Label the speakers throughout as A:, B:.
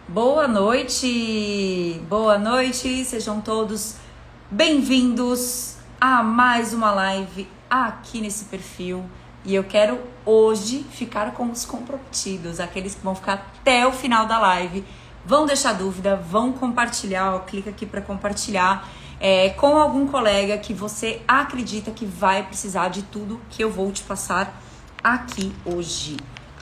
A: Boa noite, sejam todos bem-vindos a mais uma live aqui nesse perfil. E eu quero hoje ficar com os comprometidos, aqueles que vão ficar até o final da live, vão deixar dúvida, vão compartilhar, ó, clica aqui para compartilhar com algum colega que você acredita que vai precisar de tudo que eu vou te passar aqui hoje.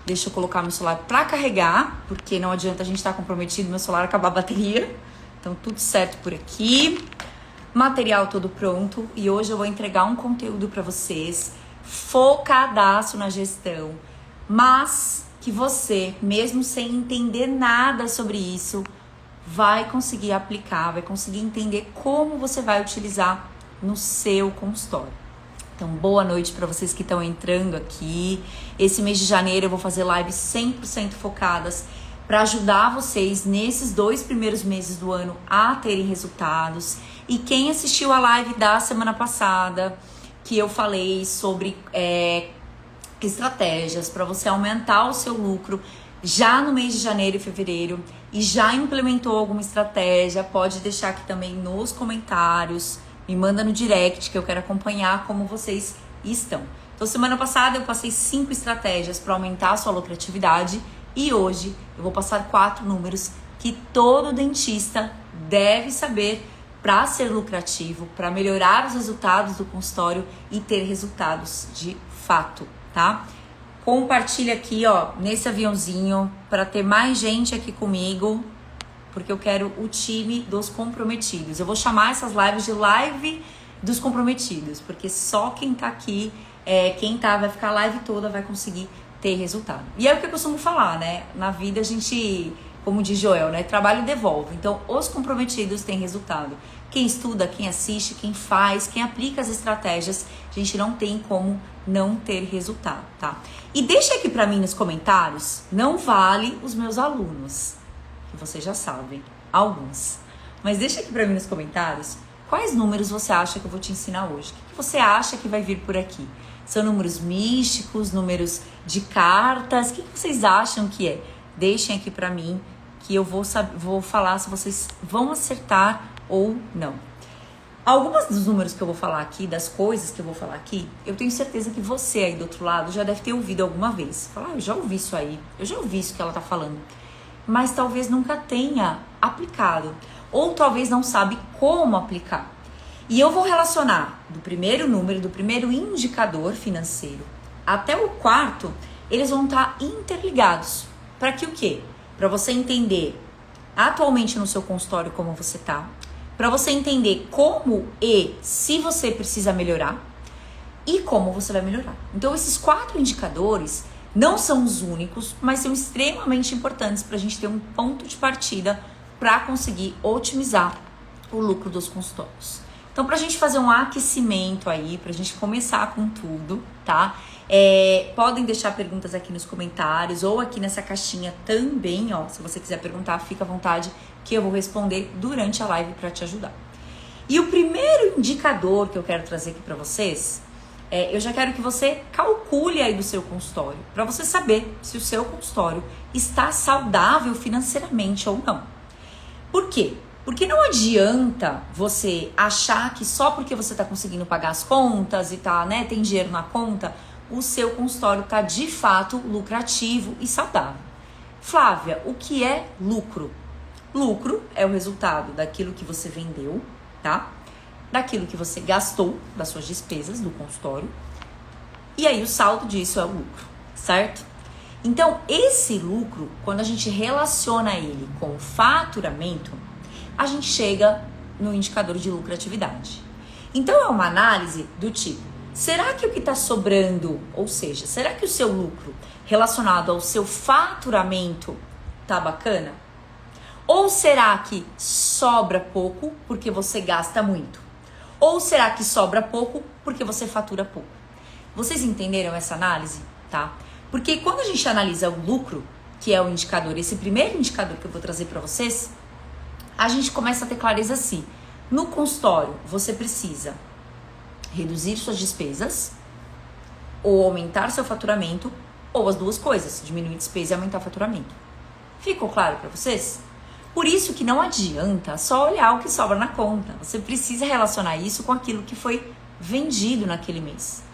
A: Deixa eu colocar meu celular para carregar, porque não adianta a gente estar comprometido, meu celular acabar a bateria. Então, tudo certo por aqui. Material todo pronto. E hoje eu vou entregar um conteúdo para vocês, focadaço na gestão. Mas que você, mesmo sem entender nada sobre isso, vai conseguir aplicar, vai conseguir entender como você vai utilizar no seu consultório. Então, boa noite para vocês que estão entrando aqui. Esse mês de janeiro eu vou fazer lives 100% focadas para ajudar vocês nesses 2 primeiros meses do ano a terem resultados. E quem assistiu a live da semana passada, que eu falei sobre estratégias para você aumentar o seu lucro já no mês de janeiro e fevereiro e já implementou alguma estratégia, pode deixar aqui também nos comentários. Me manda no direct que eu quero acompanhar como vocês estão. Então, semana passada eu passei 5 estratégias para aumentar a sua lucratividade e hoje eu vou passar 4 números que todo dentista deve saber para ser lucrativo, para melhorar os resultados do consultório e ter resultados de fato, tá? Compartilha aqui, ó, nesse aviãozinho para ter mais gente aqui comigo, porque eu quero o time dos comprometidos. Eu vou chamar essas lives de live dos comprometidos, porque só quem tá aqui, vai ficar a live toda, vai conseguir ter resultado. E é o que eu costumo falar, né? Na vida a gente, como diz Joel, né? Trabalho devolve. Então, os comprometidos têm resultado. Quem estuda, quem assiste, quem faz, quem aplica as estratégias, a gente não tem como não ter resultado, tá? E deixa aqui pra mim nos comentários, não vale os meus alunos, que vocês já sabem, alguns. Mas deixa aqui pra mim nos comentários quais números você acha que eu vou te ensinar hoje. O que você acha que vai vir por aqui? São números místicos, números de cartas? O que vocês acham que é? Deixem aqui pra mim que eu vou falar se vocês vão acertar ou não. Alguns dos números que eu vou falar aqui, das coisas que eu vou falar aqui, eu tenho certeza que você aí do outro lado já deve ter ouvido alguma vez. Falar, eu já ouvi isso aí, eu já ouvi isso que ela tá falando. Mas talvez nunca tenha aplicado, ou talvez não sabe como aplicar. E eu vou relacionar do primeiro número, do primeiro indicador financeiro até o quarto, eles vão estar interligados. Para que o quê? Para você entender atualmente no seu consultório como você tá, para você entender como e se você precisa melhorar e como você vai melhorar. Então esses 4 indicadores não são os únicos, mas são extremamente importantes para a gente ter um ponto de partida para conseguir otimizar o lucro dos consultórios. Então, para a gente fazer um aquecimento aí, para a gente começar com tudo, tá? Podem deixar perguntas aqui nos comentários ou aqui nessa caixinha também, ó. Se você quiser perguntar, fica à vontade que eu vou responder durante a live para te ajudar. E o primeiro indicador que eu quero trazer aqui para vocês, eu já quero que você calcule aí do seu consultório, para você saber se o seu consultório está saudável financeiramente ou não. Por quê? Porque não adianta você achar que só porque você está conseguindo pagar as contas e tá, né, tem dinheiro na conta, o seu consultório está de fato lucrativo e saudável. Flávia, o que é lucro? Lucro é o resultado daquilo que você vendeu, tá? Daquilo que você gastou, das suas despesas do consultório. E aí o saldo disso é o lucro, certo? Então, esse lucro, quando a gente relaciona ele com o faturamento, a gente chega no indicador de lucratividade. Então, é uma análise do tipo, será que o que está sobrando, ou seja, será que o seu lucro relacionado ao seu faturamento tá bacana? Ou será que sobra pouco porque você gasta muito? Ou será que sobra pouco porque você fatura pouco? Vocês entenderam essa análise? Tá? Porque quando a gente analisa o lucro, que é o indicador, esse primeiro indicador que eu vou trazer para vocês, a gente começa a ter clareza assim. No consultório, você precisa reduzir suas despesas ou aumentar seu faturamento, ou as duas coisas, diminuir despesa e aumentar o faturamento. Ficou claro para vocês? Por isso que não adianta só olhar o que sobra na conta. Você precisa relacionar isso com aquilo que foi vendido naquele mês.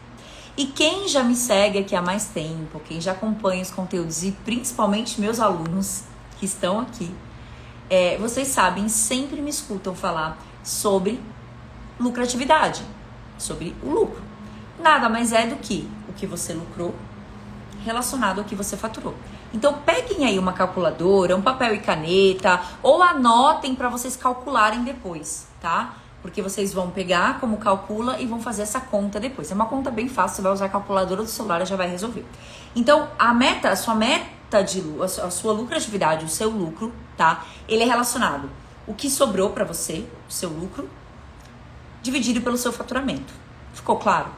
A: E quem já me segue aqui há mais tempo, quem já acompanha os conteúdos e principalmente meus alunos que estão aqui, vocês sabem, sempre me escutam falar sobre lucratividade, sobre o lucro. Nada mais é do que o que você lucrou relacionado ao que você faturou. Então peguem aí uma calculadora, um papel e caneta, ou anotem para vocês calcularem depois, tá? Porque vocês vão pegar como calcula e vão fazer essa conta depois. É uma conta bem fácil, você vai usar a calculadora do celular e já vai resolver. Então a sua meta de a sua lucratividade, o seu lucro, tá? Ele é relacionado o que sobrou para você, o seu lucro, dividido pelo seu faturamento. Ficou claro?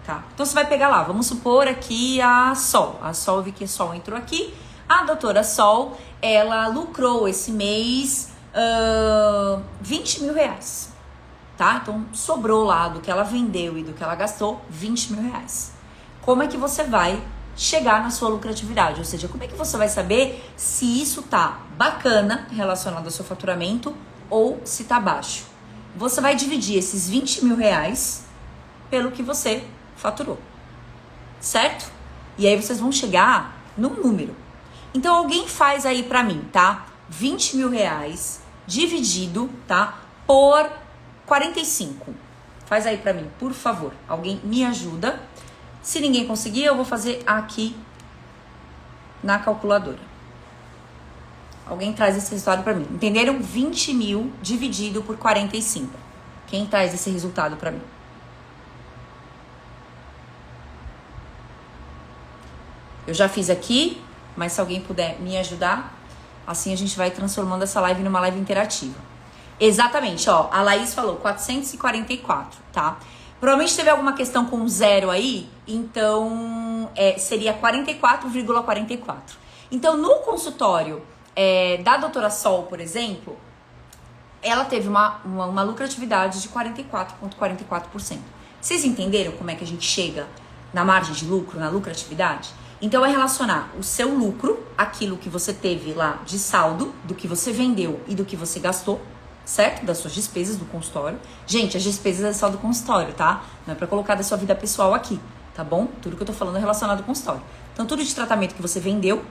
A: Tá. Então você vai pegar lá, vamos supor aqui a Sol. A Sol, eu vi que a Sol entrou aqui. A doutora Sol, ela lucrou esse mês 20 mil reais. Tá? Então sobrou lá do que ela vendeu e do que ela gastou 20 mil reais. Como é que você vai chegar na sua lucratividade? Ou seja, como é que você vai saber se isso tá bacana relacionado ao seu faturamento ou se tá baixo? Você vai dividir esses 20 mil reais pelo que você faturou, certo? E aí vocês vão chegar num número. Então alguém faz aí pra mim, tá? 20 mil reais dividido, tá? Por 45. Faz aí pra mim, por favor. Alguém me ajuda. Se ninguém conseguir, eu vou fazer aqui na calculadora. Alguém traz esse resultado pra mim. Entenderam? 20 mil dividido por 45. Quem traz esse resultado pra mim? Eu já fiz aqui, mas se alguém puder me ajudar, assim a gente vai transformando essa live numa live interativa. Exatamente, ó, a Laís falou 444, tá? Provavelmente teve alguma questão com zero aí, então seria 44,44. Então no consultório da doutora Sol, por exemplo, ela teve uma lucratividade de 44,44%. Vocês entenderam como é que a gente chega na margem de lucro, na lucratividade? Então é relacionar o seu lucro, aquilo que você teve lá de saldo, do que você vendeu e do que você gastou, certo? Das suas despesas do consultório. Gente, as despesas é só do consultório, tá? Não é pra colocar da sua vida pessoal aqui, tá bom? Tudo que eu tô falando é relacionado ao consultório. Então tudo de tratamento que você vendeu,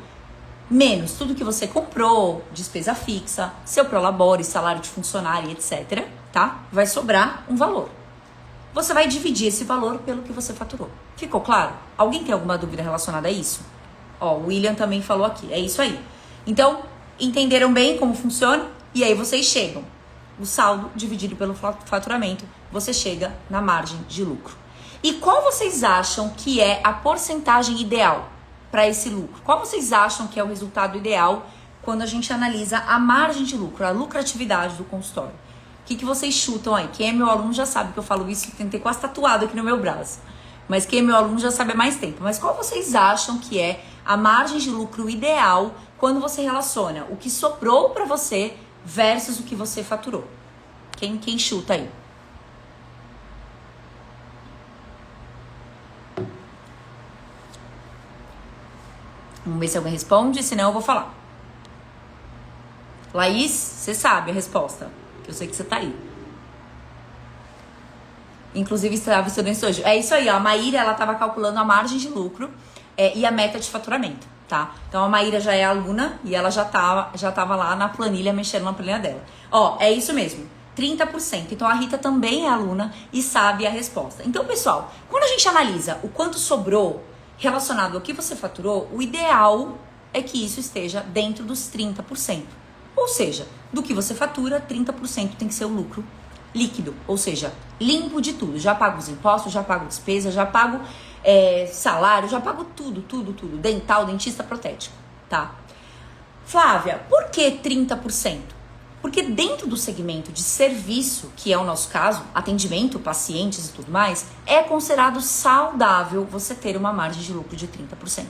A: menos tudo que você comprou, despesa fixa, seu prolabore, salário de funcionário, etc, tá? Vai sobrar um valor. Você vai dividir esse valor pelo que você faturou. Ficou claro? Alguém tem alguma dúvida relacionada a isso? Ó, o William também falou aqui. É isso aí. Então, entenderam bem como funciona? E aí vocês chegam. O saldo dividido pelo faturamento, você chega na margem de lucro. E qual vocês acham que é a porcentagem ideal para esse lucro? Qual vocês acham que é o resultado ideal quando a gente analisa a margem de lucro, a lucratividade do consultório? O que vocês chutam aí? Quem é meu aluno já sabe que eu falo isso, tentei quase tatuado aqui no meu braço. Mas quem é meu aluno já sabe há mais tempo. Mas qual vocês acham que é a margem de lucro ideal quando você relaciona o que sobrou para você versus o que você faturou? Quem chuta aí? Vamos ver se alguém responde, senão eu vou falar. Laís, você sabe a resposta, que eu sei que você tá aí. Inclusive, estava estudando isso hoje. É isso aí, ó. A Maíra, ela tava calculando a margem de lucro e a meta de faturamento, tá? Então, a Maíra já é aluna e ela já tava lá na planilha, mexendo na planilha dela. Ó, é isso mesmo, 30%. Então, a Rita também é aluna e sabe a resposta. Então, pessoal, quando a gente analisa o quanto sobrou relacionado ao que você faturou, o ideal é que isso esteja dentro dos 30%. Ou seja, do que você fatura, 30% tem que ser o lucro líquido, ou seja, limpo de tudo. Já pago os impostos, já pago despesa, já pago salário, já pago tudo. Dental, dentista, protético, tá? Flávia, por que 30%? Porque dentro do segmento de serviço, que é o nosso caso, atendimento, pacientes e tudo mais, é considerado saudável você ter uma margem de lucro de 30%.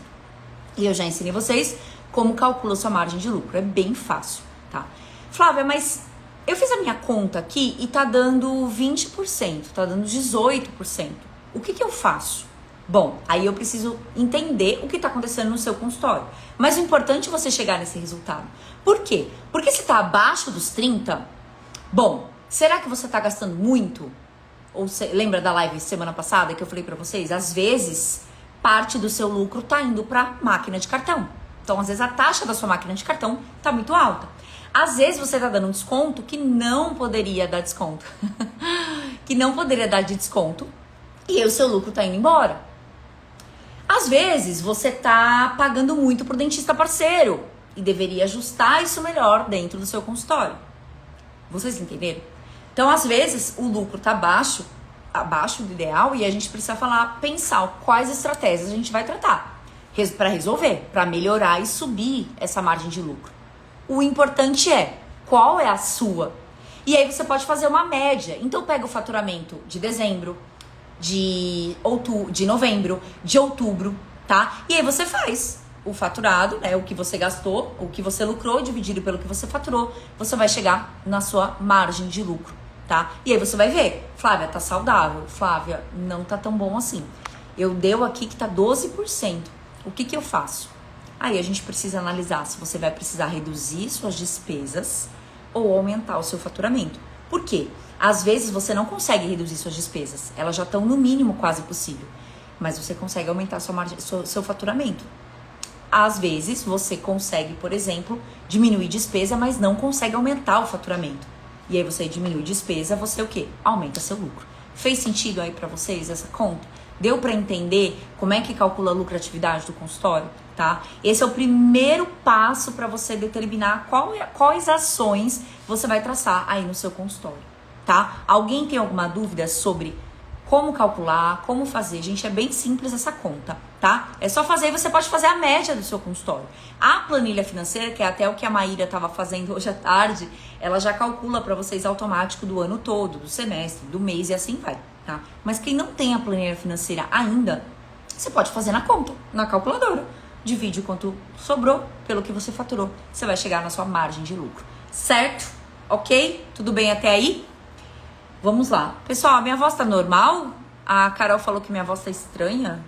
A: E eu já ensinei vocês como calcula sua margem de lucro. É bem fácil, tá? Flávia, mas eu fiz a minha conta aqui e tá dando 20%, tá dando 18%. O que eu faço? Bom, aí eu preciso entender o que está acontecendo no seu consultório. Mas o importante é você chegar nesse resultado. Por quê? Porque se está abaixo dos 30, bom, será que você está gastando muito? Ou lembra da live semana passada que eu falei para vocês? Às vezes, parte do seu lucro está indo para máquina de cartão. Então, às vezes, a taxa da sua máquina de cartão está muito alta. Às vezes, você está dando um desconto que não poderia dar desconto. Que não poderia dar de desconto. E aí o seu lucro está indo embora. Às vezes, você está pagando muito pro dentista parceiro. E deveria ajustar isso melhor dentro do seu consultório. Vocês entenderam? Então, às vezes, o lucro está abaixo do ideal e a gente precisa pensar quais estratégias a gente vai tratar para resolver, para melhorar e subir essa margem de lucro. O importante é qual é a sua. E aí você pode fazer uma média. Então, pega o faturamento de dezembro, de novembro, de outubro, tá? E aí você faz o faturado, né? O que você gastou, o que você lucrou, dividido pelo que você faturou, você vai chegar na sua margem de lucro, tá? E aí você vai ver, Flávia, tá saudável, Flávia, não tá tão bom assim. Eu deu aqui que tá 12%. O que eu faço? Aí a gente precisa analisar se você vai precisar reduzir suas despesas ou aumentar o seu faturamento. Por quê? Às vezes você não consegue reduzir suas despesas, elas já estão no mínimo quase possível, mas você consegue aumentar sua margem, seu faturamento. Às vezes você consegue, por exemplo, diminuir despesa, mas não consegue aumentar o faturamento. E aí você diminui despesa, você o quê? Aumenta seu lucro. Fez sentido aí pra vocês essa conta? Deu pra entender como é que calcula a lucratividade do consultório? Tá? Esse é o primeiro passo para você determinar quais ações você vai traçar aí no seu consultório, tá? Alguém tem alguma dúvida sobre como calcular, como fazer? Gente, é bem simples essa conta, tá? É só fazer e você pode fazer a média do seu consultório. A planilha financeira, que é até o que a Maíra estava fazendo hoje à tarde, ela já calcula para vocês automático do ano todo, do semestre, do mês e assim vai, tá? Mas quem não tem a planilha financeira ainda, você pode fazer na conta, na calculadora. Divide o quanto sobrou pelo que você faturou. Você vai chegar na sua margem de lucro. Certo? Ok? Tudo bem até aí? Vamos lá. Pessoal, a minha voz tá normal? A Carol falou que minha voz tá estranha.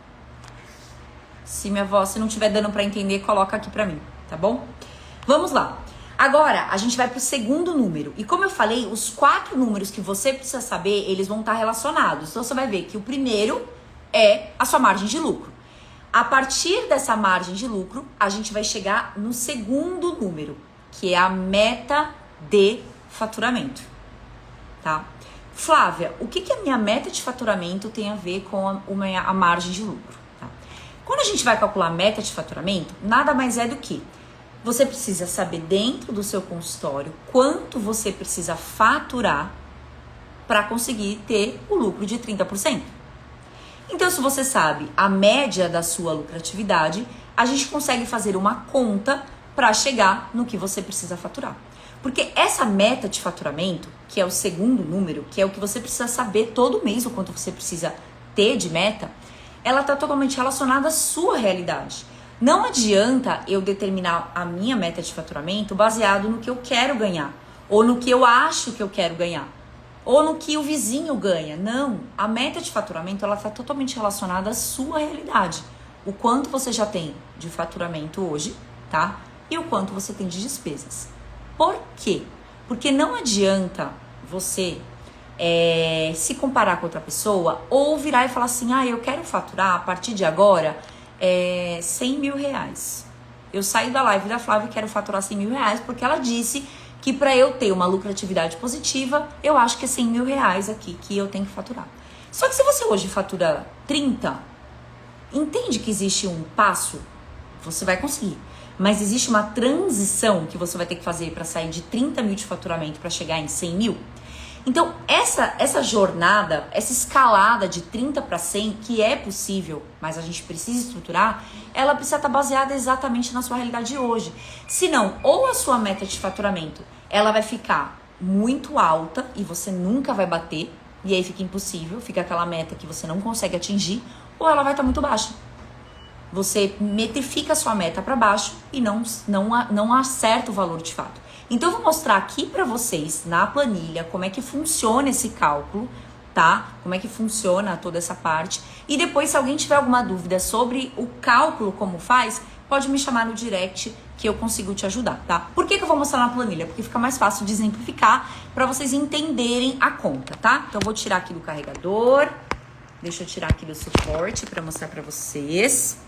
A: Se não estiver dando pra entender, coloca aqui pra mim, tá bom? Vamos lá. Agora, a gente vai pro segundo número. E como eu falei, os 4 números que você precisa saber, eles vão estar relacionados. Então, você vai ver que o primeiro é a sua margem de lucro. A partir dessa margem de lucro, a gente vai chegar no segundo número, que é a meta de faturamento, tá? Flávia, o que a minha meta de faturamento tem a ver com a margem de lucro? Tá? Quando a gente vai calcular a meta de faturamento, nada mais é do que você precisa saber dentro do seu consultório quanto você precisa faturar para conseguir ter o lucro de 30%. Então, se você sabe a média da sua lucratividade, a gente consegue fazer uma conta para chegar no que você precisa faturar. Porque essa meta de faturamento, que é o segundo número, que é o que você precisa saber todo mês o quanto você precisa ter de meta, ela está totalmente relacionada à sua realidade. Não adianta eu determinar a minha meta de faturamento baseado no que eu quero ganhar, ou no que eu acho que eu quero ganhar, ou no que o vizinho ganha. Não, a meta de faturamento ela está totalmente relacionada à sua realidade. O quanto você já tem de faturamento hoje, tá? E o quanto você tem de despesas. Por quê? Porque não adianta você se comparar com outra pessoa ou virar e falar assim, eu quero faturar a partir de agora 100 mil reais. Eu saí da live da Flávia e quero faturar 100 mil reais porque ela disse que para eu ter uma lucratividade positiva, eu acho que é 100 mil reais aqui que eu tenho que faturar. Só que se você hoje fatura 30, entende que existe um passo, você vai conseguir. Mas existe uma transição que você vai ter que fazer para sair de 30 mil de faturamento para chegar em 100 mil. Então, essa jornada, essa escalada de 30 para 100, que é possível, mas a gente precisa estruturar, ela precisa estar baseada exatamente na sua realidade hoje. Senão, ou a sua meta de faturamento, ela vai ficar muito alta e você nunca vai bater, e aí fica impossível, fica aquela meta que você não consegue atingir, ou ela vai estar muito baixa. Você metrifica a sua meta para baixo e não acerta o valor de fato. Então, eu vou mostrar aqui para vocês, na planilha, como é que funciona esse cálculo tá? Como é que funciona toda essa parte. E depois, se alguém tiver alguma dúvida sobre o cálculo, como faz, pode me chamar no direct que eu consigo te ajudar, tá? Por que eu vou mostrar na planilha? Porque fica mais fácil de exemplificar para vocês entenderem a conta, tá? Então, eu vou tirar aqui do carregador, deixa eu tirar aqui do suporte para mostrar para vocês.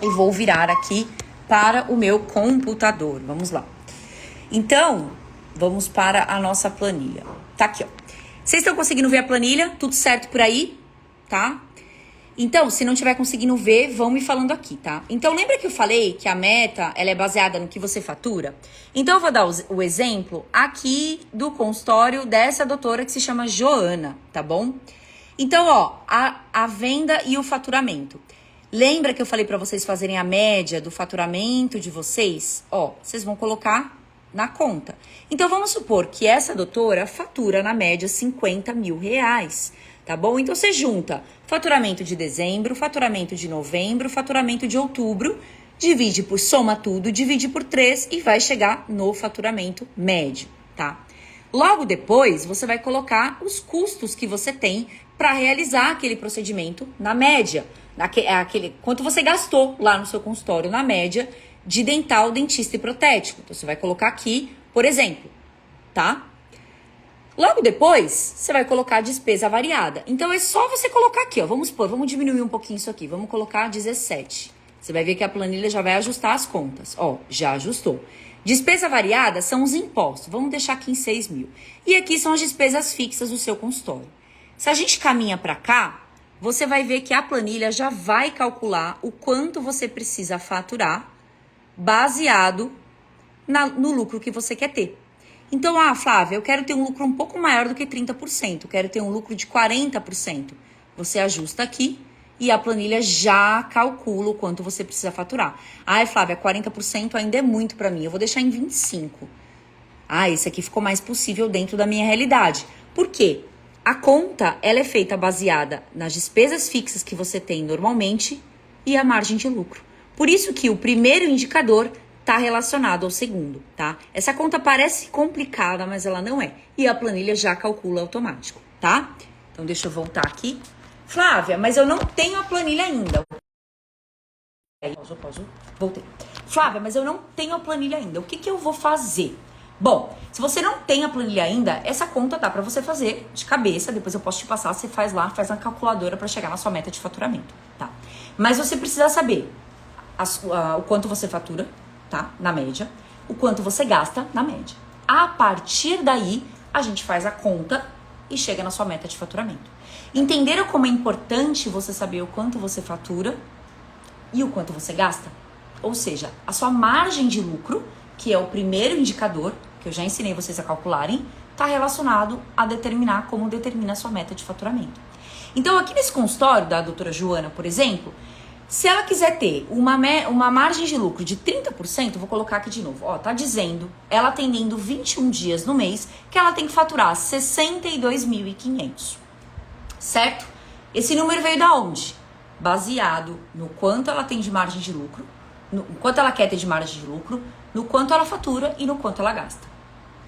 A: E vou virar aqui para o meu computador. Vamos lá. Então, vamos para a nossa planilha. Tá aqui, ó. Vocês estão conseguindo ver a planilha? Tudo certo por aí? Tá? Então, se não estiver conseguindo ver, vão me falando aqui, tá? Então, lembra que eu falei que a meta, ela é baseada no que você fatura? Então, eu vou dar o exemplo aqui do consultório dessa doutora que se chama Joana, tá bom? Então, ó, a venda e o faturamento. Lembra que eu falei para vocês fazerem a média do faturamento de vocês? Ó, vocês vão colocar na conta. Então, vamos supor que essa doutora fatura, na média, R$50 mil, tá bom? Então, você junta faturamento de dezembro, faturamento de novembro, faturamento de outubro, divide por, soma tudo, divide por 3 e vai chegar no faturamento médio, tá? Logo depois, você vai colocar os custos que você tem para realizar aquele procedimento na média. Quanto você gastou lá no seu consultório, na média, de dental, dentista e protético. Então, você vai colocar aqui, por exemplo, tá? Logo depois, você vai colocar a despesa variada. Então, é só você colocar aqui, ó. Vamos diminuir um pouquinho isso aqui. Vamos colocar 17. Você vai ver que a planilha já vai ajustar as contas. Ó, já ajustou. Despesa variada são os impostos. Vamos deixar aqui em 6 mil. E aqui são as despesas fixas do seu consultório. Se a gente caminha para cá, você vai ver que a planilha já vai calcular o quanto você precisa faturar baseado no lucro que você quer ter. Então, Flávia, eu quero ter um lucro um pouco maior do que 30%, eu quero ter um lucro de 40%. Você ajusta aqui e a planilha já calcula o quanto você precisa faturar. Flávia, 40% ainda é muito para mim, eu vou deixar em 25%. Esse aqui ficou mais possível dentro da minha realidade. Por quê? A conta, ela é feita baseada nas despesas fixas que você tem normalmente e a margem de lucro. Por isso que o primeiro indicador está relacionado ao segundo, tá? Essa conta parece complicada, mas ela não é. E a planilha já calcula automático, tá? Então, deixa eu voltar aqui. Flávia, mas eu não tenho a planilha ainda. Voltei. Flávia, mas eu não tenho a planilha ainda. O que eu vou fazer? Bom, se você não tem a planilha ainda, essa conta dá para você fazer de cabeça. Depois eu posso te passar, você faz lá, faz na calculadora para chegar na sua meta de faturamento, tá? Mas você precisa saber o quanto você fatura, tá? Na média. O quanto você gasta na média. A partir daí, a gente faz a conta e chega na sua meta de faturamento. Entenderam como é importante você saber o quanto você fatura e o quanto você gasta? Ou seja, a sua margem de lucro, que é o primeiro indicador, que eu já ensinei vocês a calcularem, está relacionado a determinar como determina a sua meta de faturamento. Então, aqui nesse consultório da doutora Joana, por exemplo, se ela quiser ter uma margem de lucro de 30%, vou colocar aqui de novo, ó, tá dizendo, ela atendendo 21 dias no mês, que ela tem que faturar 62.500, certo? Esse número veio da onde? Baseado no quanto ela tem de margem de lucro, no quanto ela quer ter de margem de lucro, no quanto ela fatura e no quanto ela gasta,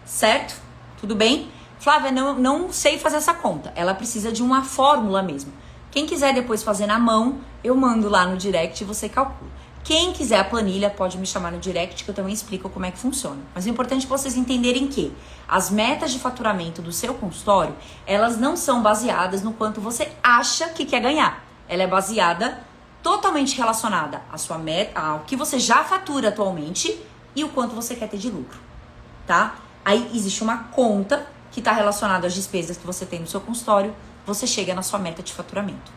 A: certo? Tudo bem? Flávia, não sei fazer essa conta, ela precisa de uma fórmula mesmo. Quem quiser depois fazer na mão, eu mando lá no direct e você calcula. Quem quiser a planilha pode me chamar no direct que eu também explico como é que funciona. Mas o importante é vocês entenderem que as metas de faturamento do seu consultório, elas não são baseadas no quanto você acha que quer ganhar. Ela é baseada totalmente relacionada à sua meta, ao que você já fatura atualmente e o quanto você quer ter de lucro, tá? Aí existe uma conta que está relacionada às despesas que você tem no seu consultório, você chega na sua meta de faturamento,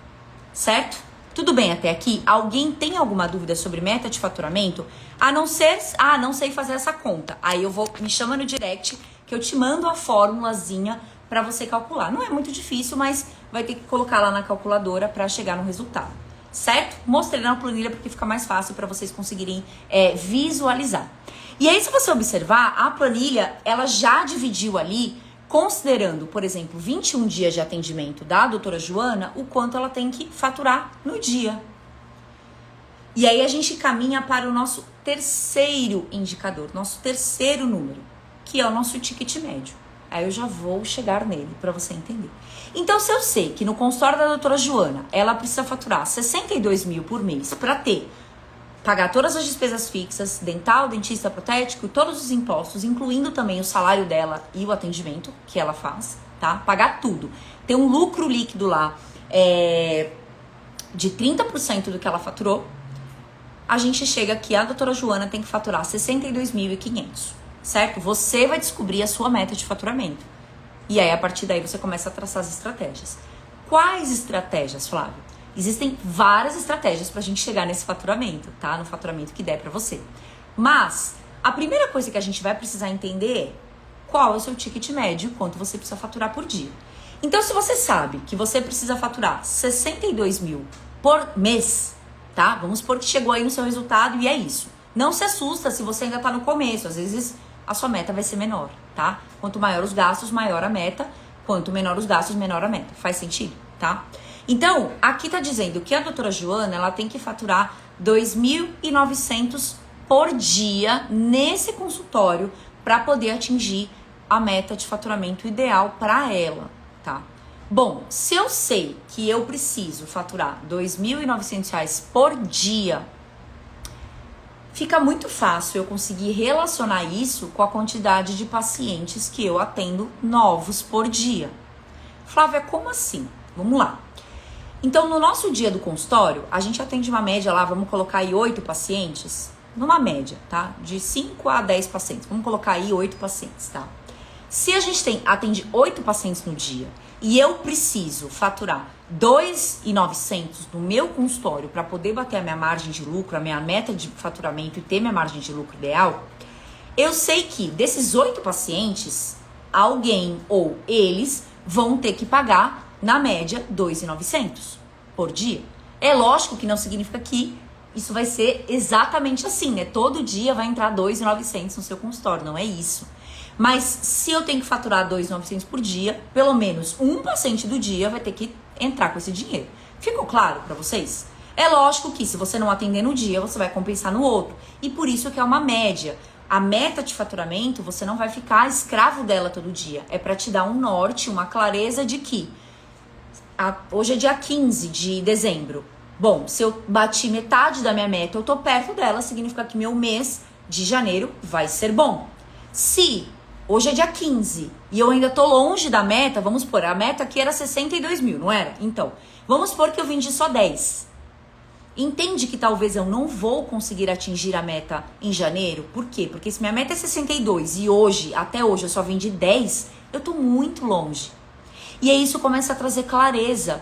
A: certo? Tudo bem até aqui? Alguém tem alguma dúvida sobre meta de faturamento? A não ser, não sei fazer essa conta. Aí me chama no direct que eu te mando a formulazinha para você calcular. Não é muito difícil, mas vai ter que colocar lá na calculadora para chegar no resultado, certo? Mostrei na planilha porque fica mais fácil para vocês conseguirem visualizar. E aí, se você observar, a planilha, ela já dividiu ali, considerando, por exemplo, 21 dias de atendimento da doutora Joana, o quanto ela tem que faturar no dia. E aí a gente caminha para o nosso terceiro indicador, nosso terceiro número, que é o nosso ticket médio. Aí eu já vou chegar nele para você entender. Então, se eu sei que no consultório da doutora Joana, ela precisa faturar 62 mil por mês para pagar todas as despesas fixas, dental, dentista, protético, todos os impostos, incluindo também o salário dela e o atendimento que ela faz, tá? Pagar tudo. Ter um lucro líquido lá de 30% do que ela faturou, a gente chega que a doutora Joana tem que faturar 62.500, certo? Você vai descobrir a sua meta de faturamento. E aí, a partir daí, você começa a traçar as estratégias. Quais estratégias, Flávio? Existem várias estratégias pra gente chegar nesse faturamento, tá? No faturamento que der pra você. Mas, a primeira coisa que a gente vai precisar entender é qual é o seu ticket médio, quanto você precisa faturar por dia. Então, se você sabe que você precisa faturar 62 mil por mês, tá? Vamos supor que chegou aí no seu resultado e é isso. Não se assusta se você ainda tá no começo. Às vezes, a sua meta vai ser menor, tá? Quanto maior os gastos, maior a meta. Quanto menor os gastos, menor a meta. Faz sentido, tá? Então, aqui tá dizendo que a doutora Joana, ela tem que faturar 2.900 por dia nesse consultório para poder atingir a meta de faturamento ideal para ela, tá? Bom, se eu sei que eu preciso faturar R$2.900 por dia, fica muito fácil eu conseguir relacionar isso com a quantidade de pacientes que eu atendo novos por dia. Flávia, como assim? Vamos lá. Então, no nosso dia do consultório, a gente atende uma média lá, vamos colocar aí 8 pacientes, numa média, tá? De 5 a 10 pacientes. Vamos colocar aí 8 pacientes, tá? Se a gente atende 8 pacientes no dia e eu preciso faturar 2.900 no meu consultório para poder bater a minha margem de lucro, a minha meta de faturamento e ter minha margem de lucro ideal, eu sei que desses 8 pacientes, alguém ou eles vão ter que pagar, na média, 2.900 por dia. É lógico que não significa que isso vai ser exatamente assim, né? Todo dia vai entrar 2.900 no seu consultório, não é isso. Mas se eu tenho que faturar 2.900 por dia, pelo menos um paciente do dia vai ter que entrar com esse dinheiro. Ficou claro para vocês? É lógico que se você não atender no dia, você vai compensar no outro. E por isso que é uma média. A meta de faturamento, você não vai ficar escravo dela todo dia. É para te dar um norte, uma clareza de que hoje é dia 15 de dezembro. Bom, se eu bati metade da minha meta, eu tô perto dela, significa que meu mês de janeiro vai ser bom. Se hoje é dia 15 e eu ainda tô longe da meta, vamos supor, a meta aqui era 62 mil, não era? Então, vamos supor que eu vendi só 10. Entende que talvez eu não vou conseguir atingir a meta em janeiro? Por quê? Porque se minha meta é 62 e hoje, até hoje, eu só vendi 10, eu tô muito longe. E aí isso começa a trazer clareza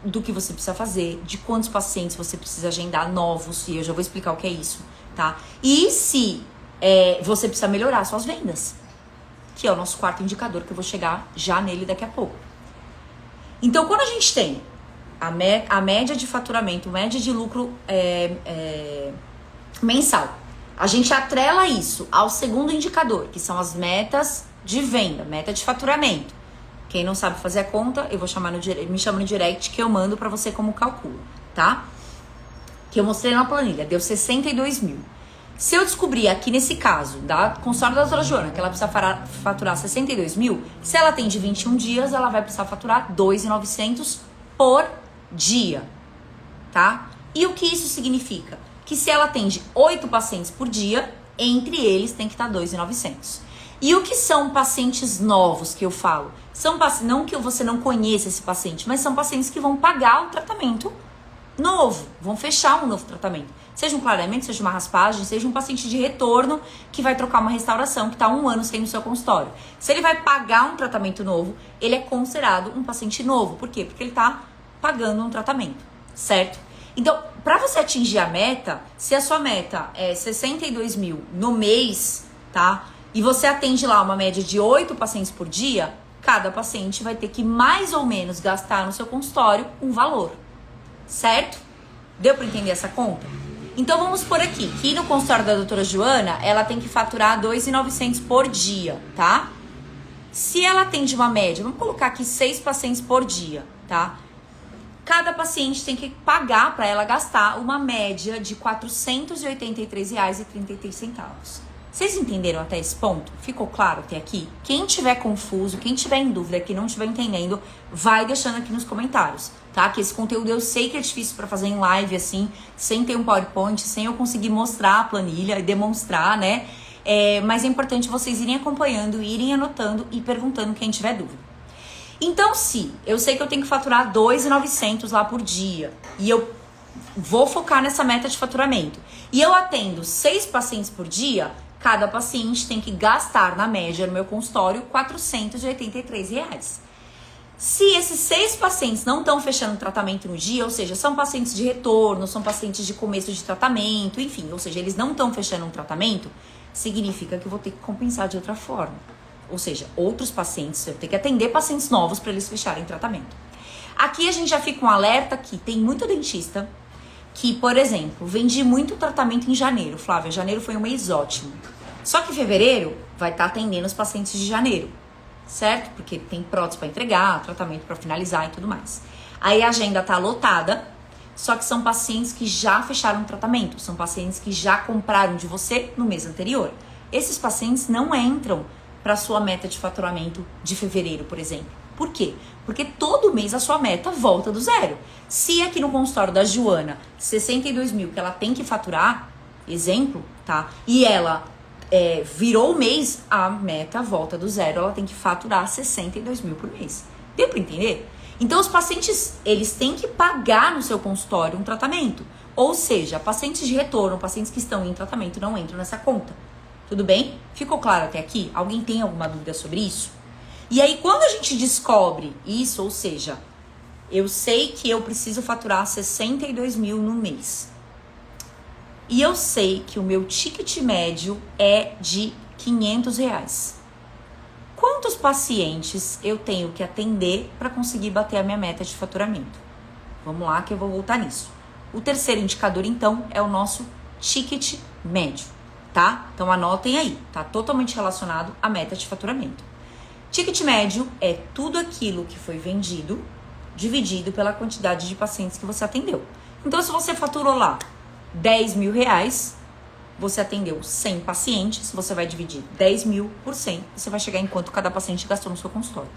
A: do que você precisa fazer, de quantos pacientes você precisa agendar novos, e eu já vou explicar o que é isso, tá? E se você precisa melhorar suas vendas, que é o nosso quarto indicador, que eu vou chegar já nele daqui a pouco. Então, quando a gente tem a média de faturamento, média de lucro mensal, a gente atrela isso ao segundo indicador, que são as metas de venda, meta de faturamento. Quem não sabe fazer a conta, eu vou me chama no direct que eu mando pra você como cálculo, tá? Que eu mostrei na planilha, deu 62 mil. Se eu descobrir aqui nesse caso, da consultório da doutora Joana, que ela precisa faturar 62 mil, se ela tem de 21 dias, ela vai precisar faturar 2.900 por dia, tá? E o que isso significa? Que se ela atende 8 pacientes por dia, entre eles tem que estar 2.900. E o que são pacientes novos que eu falo? São não que você não conheça esse paciente, mas são pacientes que vão pagar o tratamento novo, vão fechar um novo tratamento. Seja um clareamento, seja uma raspagem, seja um paciente de retorno que vai trocar uma restauração que está 1 ano sem no seu consultório. Se ele vai pagar um tratamento novo, ele é considerado um paciente novo. Por quê? Porque ele está pagando um tratamento, certo? Então, para você atingir a meta, se a sua meta é 62 mil no mês, tá? E você atende lá uma média de 8 pacientes por dia, cada paciente vai ter que mais ou menos gastar no seu consultório um valor, certo? Deu para entender essa conta? Então vamos por aqui, que no consultório da doutora Joana, ela tem que faturar 2.900 por dia, tá? Se ela atende uma média, vamos colocar aqui 6 pacientes por dia, tá? Cada paciente tem que pagar para ela gastar uma média de R$ 483,33. Vocês entenderam até esse ponto? Ficou claro até aqui? Quem tiver confuso, quem tiver em dúvida, que não estiver entendendo, vai deixando aqui nos comentários, tá? Que esse conteúdo eu sei que é difícil para fazer em live assim, sem ter um PowerPoint, sem eu conseguir mostrar a planilha e demonstrar, né? Mas é importante vocês irem acompanhando, irem anotando e perguntando quem tiver dúvida. Então, se eu sei que eu tenho que faturar 2.900 lá por dia e eu vou focar nessa meta de faturamento e eu atendo 6 pacientes por dia, cada paciente tem que gastar, na média, no meu consultório, R$483. Se esses 6 pacientes não estão fechando o tratamento no dia, ou seja, são pacientes de retorno, são pacientes de começo de tratamento, enfim, ou seja, eles não estão fechando um tratamento, significa que eu vou ter que compensar de outra forma. Ou seja, outros pacientes, eu tenho que atender pacientes novos para eles fecharem tratamento. Aqui a gente já fica um alerta que tem muito dentista que, por exemplo, vendi muito tratamento em janeiro. Flávia, janeiro foi um mês ótimo. Só que fevereiro vai estar atendendo os pacientes de janeiro, certo? Porque tem prótese para entregar, tratamento para finalizar e tudo mais. Aí a agenda tá lotada, só que são pacientes que já fecharam o tratamento, são pacientes que já compraram de você no mês anterior. Esses pacientes não entram para sua meta de faturamento de fevereiro, por exemplo. Por quê? Porque todo mês a sua meta volta do zero. Se aqui no consultório da Joana, 62 mil que ela tem que faturar, exemplo, tá? E ela virou o mês, a meta volta do zero, ela tem que faturar 62 mil por mês. Deu para entender? Então os pacientes, eles têm que pagar no seu consultório um tratamento. Ou seja, pacientes de retorno, pacientes que estão em tratamento não entram nessa conta. Tudo bem? Ficou claro até aqui? Alguém tem alguma dúvida sobre isso? E aí, quando a gente descobre isso, ou seja, eu sei que eu preciso faturar 62 mil no mês. E eu sei que o meu ticket médio é de R$500. Quantos pacientes eu tenho que atender para conseguir bater a minha meta de faturamento? Vamos lá que eu vou voltar nisso. O terceiro indicador, então, é o nosso ticket médio, tá? Então anotem aí, tá totalmente relacionado à meta de faturamento. Ticket médio é tudo aquilo que foi vendido, dividido pela quantidade de pacientes que você atendeu. Então, se você faturou lá R$10.000, você atendeu 100 pacientes, você vai dividir 10 mil por 100, você vai chegar em quanto cada paciente gastou no seu consultório.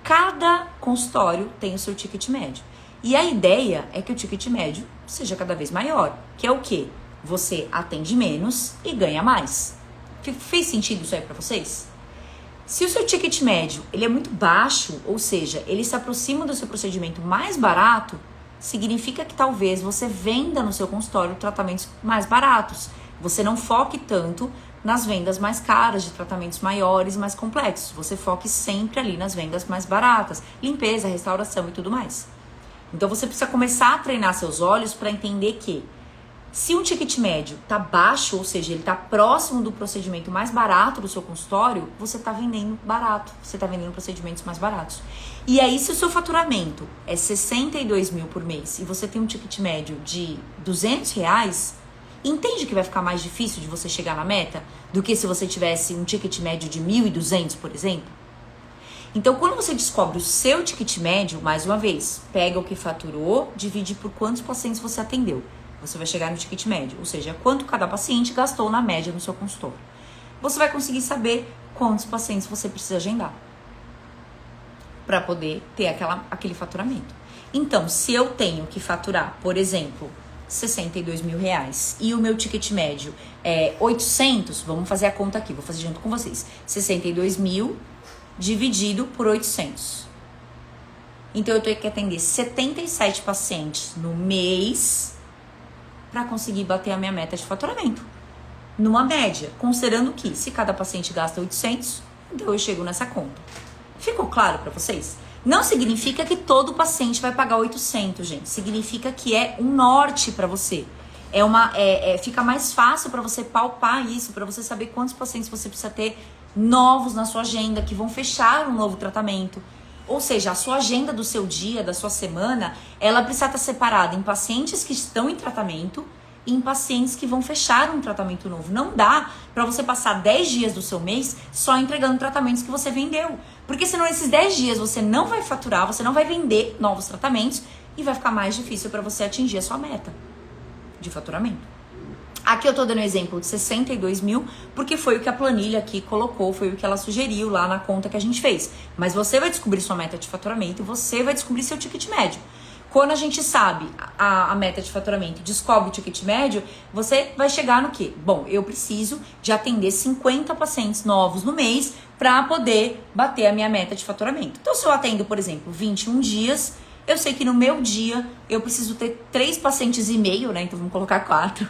A: Cada consultório tem o seu ticket médio. E a ideia é que o ticket médio seja cada vez maior, que é o quê? Você atende menos e ganha mais. Fez sentido isso aí pra vocês? Se o seu ticket médio ele é muito baixo, ou seja, ele se aproxima do seu procedimento mais barato, significa que talvez você venda no seu consultório tratamentos mais baratos. Você não foque tanto nas vendas mais caras, de tratamentos maiores, mais complexos. Você foque sempre ali nas vendas mais baratas, limpeza, restauração e tudo mais. Então você precisa começar a treinar seus olhos para entender que se um ticket médio está baixo, ou seja, ele está próximo do procedimento mais barato do seu consultório, você está vendendo barato, você está vendendo procedimentos mais baratos. E aí, se o seu faturamento é 62 mil por mês e você tem um ticket médio de R$200, entende que vai ficar mais difícil de você chegar na meta do que se você tivesse um ticket médio de 1.200, por exemplo? Então, quando você descobre o seu ticket médio, mais uma vez, pega o que faturou, divide por quantos pacientes você atendeu. Você vai chegar no ticket médio, ou seja, quanto cada paciente gastou na média no seu consultório. Você vai conseguir saber quantos pacientes você precisa agendar para poder ter aquele faturamento. Então, se eu tenho que faturar, por exemplo, 62 mil reais e o meu ticket médio é 800, vamos fazer a conta aqui, vou fazer junto com vocês. 62 mil dividido por 800. Então, eu tenho que atender 77 pacientes no mês para conseguir bater a minha meta de faturamento. Numa média, considerando que se cada paciente gasta 800, então eu chego nessa conta. Ficou claro para vocês? Não significa que todo paciente vai pagar 800, gente. Significa que é um norte para você. Fica mais fácil para você palpar isso, para você saber quantos pacientes você precisa ter novos na sua agenda, que vão fechar um novo tratamento. Ou seja, a sua agenda do seu dia, da sua semana, ela precisa estar separada em pacientes que estão em tratamento e em pacientes que vão fechar um tratamento novo. Não dá para você passar 10 dias do seu mês só entregando tratamentos que você vendeu. Porque senão esses 10 dias você não vai faturar, você não vai vender novos tratamentos e vai ficar mais difícil para você atingir a sua meta de faturamento. Aqui eu tô dando um exemplo de 62 mil, porque foi o que a planilha aqui colocou, foi o que ela sugeriu lá na conta que a gente fez. Mas você vai descobrir sua meta de faturamento, você vai descobrir seu ticket médio. Quando a gente sabe a meta de faturamento e descobre o ticket médio, você vai chegar no quê? Bom, eu preciso de atender 50 pacientes novos no mês para poder bater a minha meta de faturamento. Então, se eu atendo, por exemplo, 21 dias, eu sei que no meu dia eu preciso ter 3 pacientes e meio, né? Então, vamos colocar 4.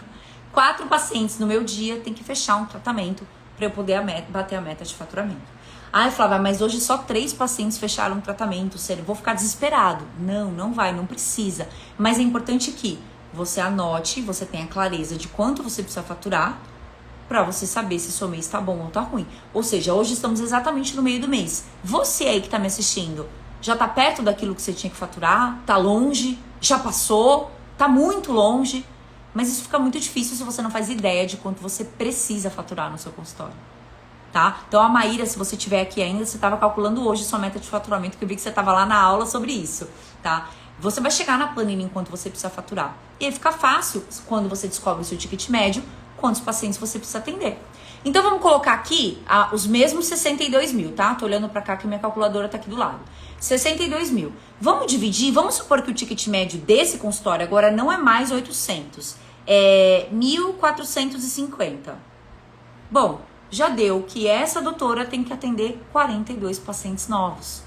A: 4 pacientes no meu dia tem que fechar um tratamento para eu poder bater a meta de faturamento. Ah, Flávia, mas hoje só 3 pacientes fecharam o tratamento, sério, vou ficar desesperado. Não, não vai, não precisa. Mas é importante que você anote, você tenha clareza de quanto você precisa faturar para você saber se seu mês tá bom ou tá ruim. Ou seja, hoje estamos exatamente no meio do mês. Você aí que tá me assistindo, já tá perto daquilo que você tinha que faturar? Tá longe? Já passou? Tá muito longe? Mas isso fica muito difícil se você não faz ideia de quanto você precisa faturar no seu consultório. Tá? Então a Maíra, se você estiver aqui ainda, você estava calculando hoje sua meta de faturamento, que eu vi que você estava lá na aula sobre isso, tá? Você vai chegar na planilha enquanto você precisa faturar. E aí fica fácil quando você descobre o seu ticket médio, quantos pacientes você precisa atender. Então vamos colocar aqui os mesmos 62 mil, tá? Tô olhando pra cá que minha calculadora tá aqui do lado. 62 mil. Vamos dividir, vamos supor que o ticket médio desse consultório agora não é mais 800, é 1.450. Bom, já deu que essa doutora tem que atender 42 pacientes novos.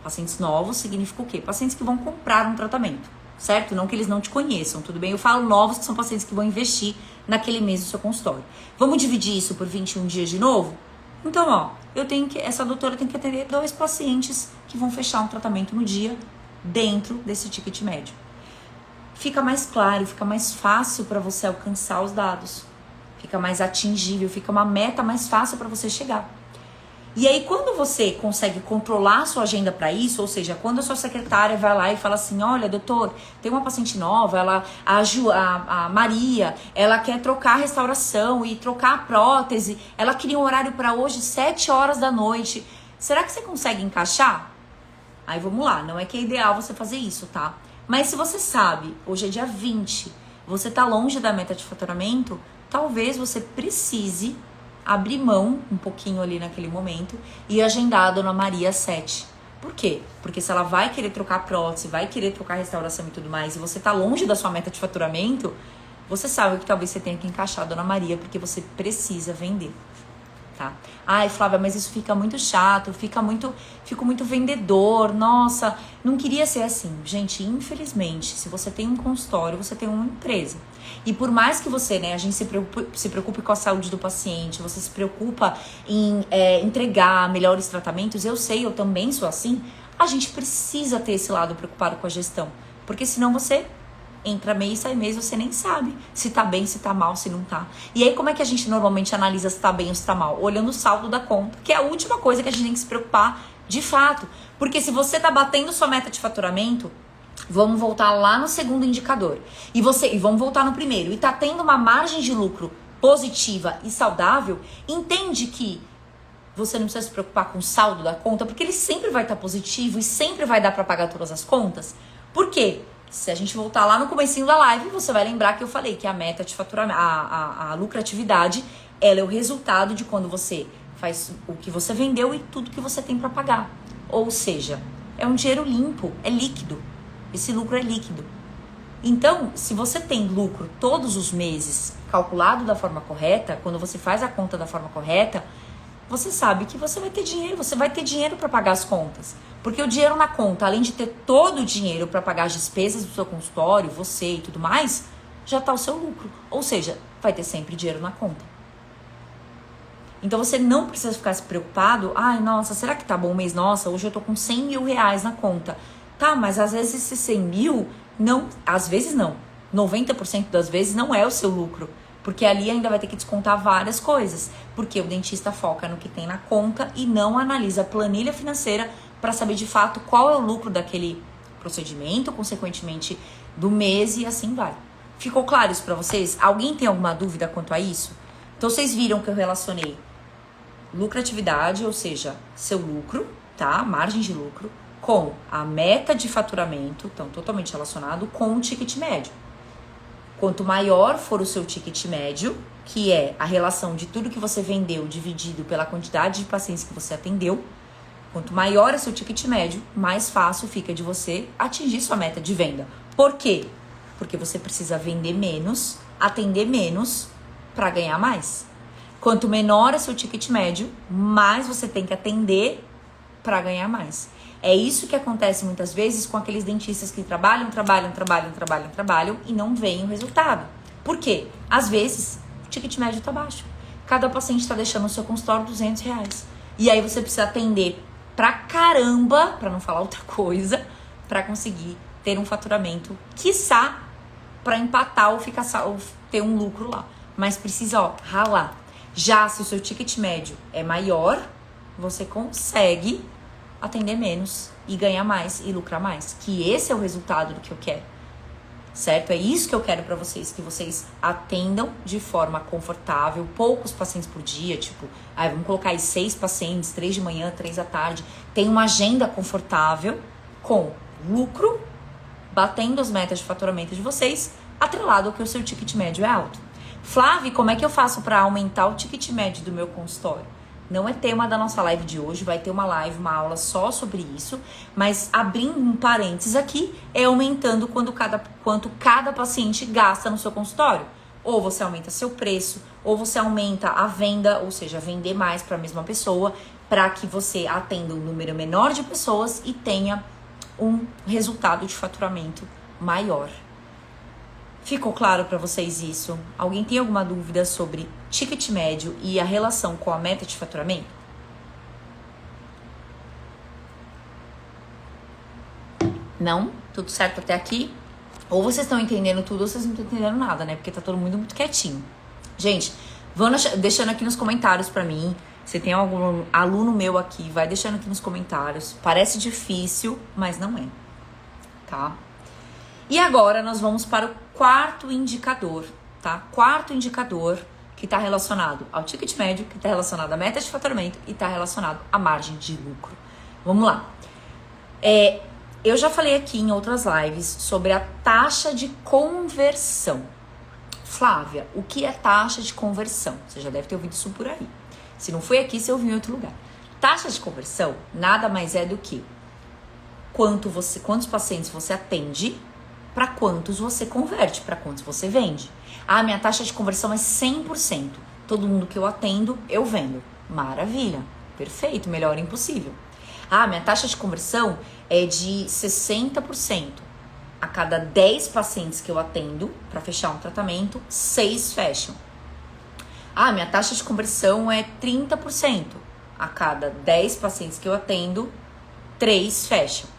A: Pacientes novos significa o quê? Pacientes que vão comprar um tratamento, certo? Não que eles não te conheçam, tudo bem? Eu falo novos, que são pacientes que vão investir naquele mês no seu consultório. Vamos dividir isso por 21 dias de novo? Então, ó, essa doutora tem que atender 2 pacientes que vão fechar um tratamento no dia dentro desse ticket médio. Fica mais claro, fica mais fácil para você alcançar os dados. Fica mais atingível, fica uma meta mais fácil para você chegar. E aí, quando você consegue controlar a sua agenda para isso, ou seja, quando a sua secretária vai lá e fala assim, olha, doutor, tem uma paciente nova, a Maria, ela quer trocar a restauração e trocar a prótese, ela queria um horário para hoje, 7 horas da noite. Será que você consegue encaixar? Aí vamos lá, não é que é ideal você fazer isso, tá? Mas se você sabe, hoje é dia 20, você tá longe da meta de faturamento, talvez você precise abrir mão um pouquinho ali naquele momento e agendar a Dona Maria 7. Por quê? Porque se ela vai querer trocar prótese, vai querer trocar restauração e tudo mais, e você tá longe da sua meta de faturamento, você sabe que talvez você tenha que encaixar a Dona Maria porque você precisa vender. Tá? Ai, Flávia, mas isso fica muito chato, fico muito vendedor, nossa, não queria ser assim. Gente, infelizmente, se você tem um consultório, você tem uma empresa. E por mais que você, né, a gente se preocupe com a saúde do paciente, você se preocupa em entregar melhores tratamentos, eu sei, eu também sou assim, a gente precisa ter esse lado preocupado com a gestão, porque senão você entra mês, sai mês, você nem sabe se tá bem, se tá mal, se não tá. E aí, como é que a gente normalmente analisa se tá bem ou se tá mal? Olhando o saldo da conta, que é a última coisa que a gente tem que se preocupar de fato. Porque se você tá batendo sua meta de faturamento, vamos voltar lá no segundo indicador. E vamos voltar no primeiro. E tá tendo uma margem de lucro positiva e saudável, entende que você não precisa se preocupar com o saldo da conta, porque ele sempre vai estar positivo e sempre vai dar para pagar todas as contas. Por quê? Se a gente voltar lá no comecinho da live, você vai lembrar que eu falei que a meta de faturamento, a lucratividade, ela é o resultado de quando você faz o que você vendeu e tudo que você tem para pagar. Ou seja, é um dinheiro limpo, é líquido. Esse lucro é líquido. Então, se você tem lucro todos os meses calculado da forma correta, quando você faz a conta da forma correta, você sabe que você vai ter dinheiro para pagar as contas. Porque o dinheiro na conta, além de ter todo o dinheiro para pagar as despesas do seu consultório, você e tudo mais, já está o seu lucro. Ou seja, vai ter sempre dinheiro na conta. Então você não precisa ficar se preocupado, ai, nossa, será que tá bom o mês? Nossa, hoje eu tô com 100 mil reais na conta. Tá, mas às vezes esses 100 mil, às vezes não. 90% das vezes não é o seu lucro. Porque ali ainda vai ter que descontar várias coisas. Porque o dentista foca no que tem na conta e não analisa a planilha financeira para saber de fato qual é o lucro daquele procedimento, consequentemente do mês e assim vai. Ficou claro isso para vocês? Alguém tem alguma dúvida quanto a isso? Então vocês viram que eu relacionei lucratividade, ou seja, seu lucro, tá? Margem de lucro, com a meta de faturamento, então totalmente relacionado com o ticket médio. Quanto maior for o seu ticket médio, que é a relação de tudo que você vendeu dividido pela quantidade de pacientes que você atendeu, quanto maior é seu ticket médio, mais fácil fica de você atingir sua meta de venda. Por quê? Porque você precisa vender menos, atender menos para ganhar mais. Quanto menor é seu ticket médio, mais você tem que atender para ganhar mais. É isso que acontece muitas vezes com aqueles dentistas que trabalham e não veem o resultado. Por quê? Às vezes, o ticket médio está baixo. Cada paciente está deixando no seu consultório R$200. E aí você precisa atender pra caramba, pra não falar outra coisa, pra conseguir ter um faturamento, quiçá, pra empatar ou ter um lucro lá. Mas precisa, ralar. Já se o seu ticket médio é maior, você consegue atender menos e ganhar mais e lucrar mais. Que esse é o resultado do que eu quero. Certo? É isso que eu quero pra vocês, que vocês atendam de forma confortável, poucos pacientes por dia, tipo, vamos colocar aí 6 pacientes, 3 de manhã, 3 à tarde, tem uma agenda confortável, com lucro, batendo as metas de faturamento de vocês, atrelado ao que o seu ticket médio é alto. Flávia, como é que eu faço para aumentar o ticket médio do meu consultório? Não é tema da nossa live de hoje, vai ter uma live, uma aula só sobre isso, mas abrindo um parênteses aqui, é aumentando quanto cada paciente gasta no seu consultório. Ou você aumenta seu preço, ou você aumenta a venda, ou seja, vender mais para a mesma pessoa, para que você atenda um número menor de pessoas e tenha um resultado de faturamento maior. Ficou claro para vocês isso? Alguém tem alguma dúvida sobre ticket médio e a relação com a meta de faturamento? Não? Tudo certo até aqui? Ou vocês estão entendendo tudo ou vocês não estão entendendo nada, né? Porque tá todo mundo muito quietinho. Gente, vão deixando aqui nos comentários pra mim. Se tem algum aluno meu aqui, vai deixando aqui nos comentários. Parece difícil, mas não é. Tá? E agora nós vamos para o quarto indicador, tá? Quarto indicador que está relacionado ao ticket médio, que está relacionado à meta de faturamento e está relacionado à margem de lucro. Vamos lá. Eu já falei aqui em outras lives sobre a taxa de conversão. Flávia, o que é taxa de conversão? Você já deve ter ouvido isso por aí. Se não foi aqui, você ouviu em outro lugar. Taxa de conversão nada mais é do que quantos pacientes você atende, para quantos você converte, para quantos você vende. Minha taxa de conversão é 100%. Todo mundo que eu atendo, eu vendo. Maravilha. Perfeito, melhor impossível. Minha taxa de conversão é de 60%. A cada 10 pacientes que eu atendo para fechar um tratamento, 6 fecham. Minha taxa de conversão é 30%. A cada 10 pacientes que eu atendo, 3 fecham.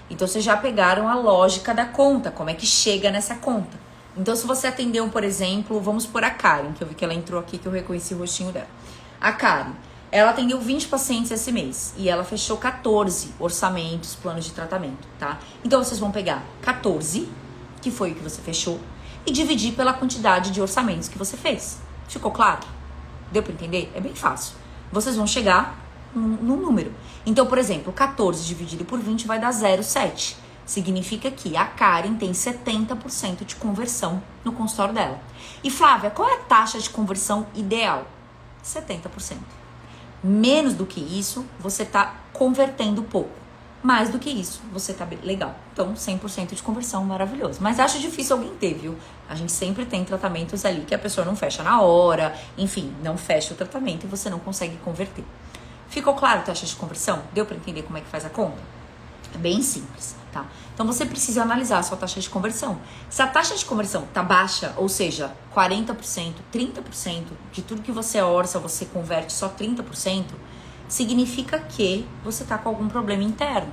A: Então, vocês já pegaram a lógica da conta, como é que chega nessa conta. Então, se você atendeu, por exemplo, vamos por a Karen, que eu vi que ela entrou aqui, que eu reconheci o rostinho dela. A Karen, ela atendeu 20 pacientes esse mês e ela fechou 14 orçamentos, planos de tratamento, tá? Então, vocês vão pegar 14, que foi o que você fechou, e dividir pela quantidade de orçamentos que você fez. Ficou claro? Deu pra entender? É bem fácil. Vocês vão chegar num número. Então, por exemplo, 14 dividido por 20 vai dar 0,7. Significa que a Karen tem 70% de conversão no consultório dela. E Flávia, qual é a taxa de conversão ideal? 70%. Menos do que isso, você está convertendo pouco. Mais do que isso, você tá legal. Então, 100% de conversão, maravilhoso. Mas acho difícil alguém ter, viu? A gente sempre tem tratamentos ali que a pessoa não fecha na hora, enfim, não fecha o tratamento e você não consegue converter. Ficou claro a taxa de conversão? Deu para entender como é que faz a conta? É bem simples, tá? Então você precisa analisar a sua taxa de conversão. Se a taxa de conversão tá baixa, ou seja, 40%, 30% de tudo que você orça, você converte só 30%, significa que você tá com algum problema interno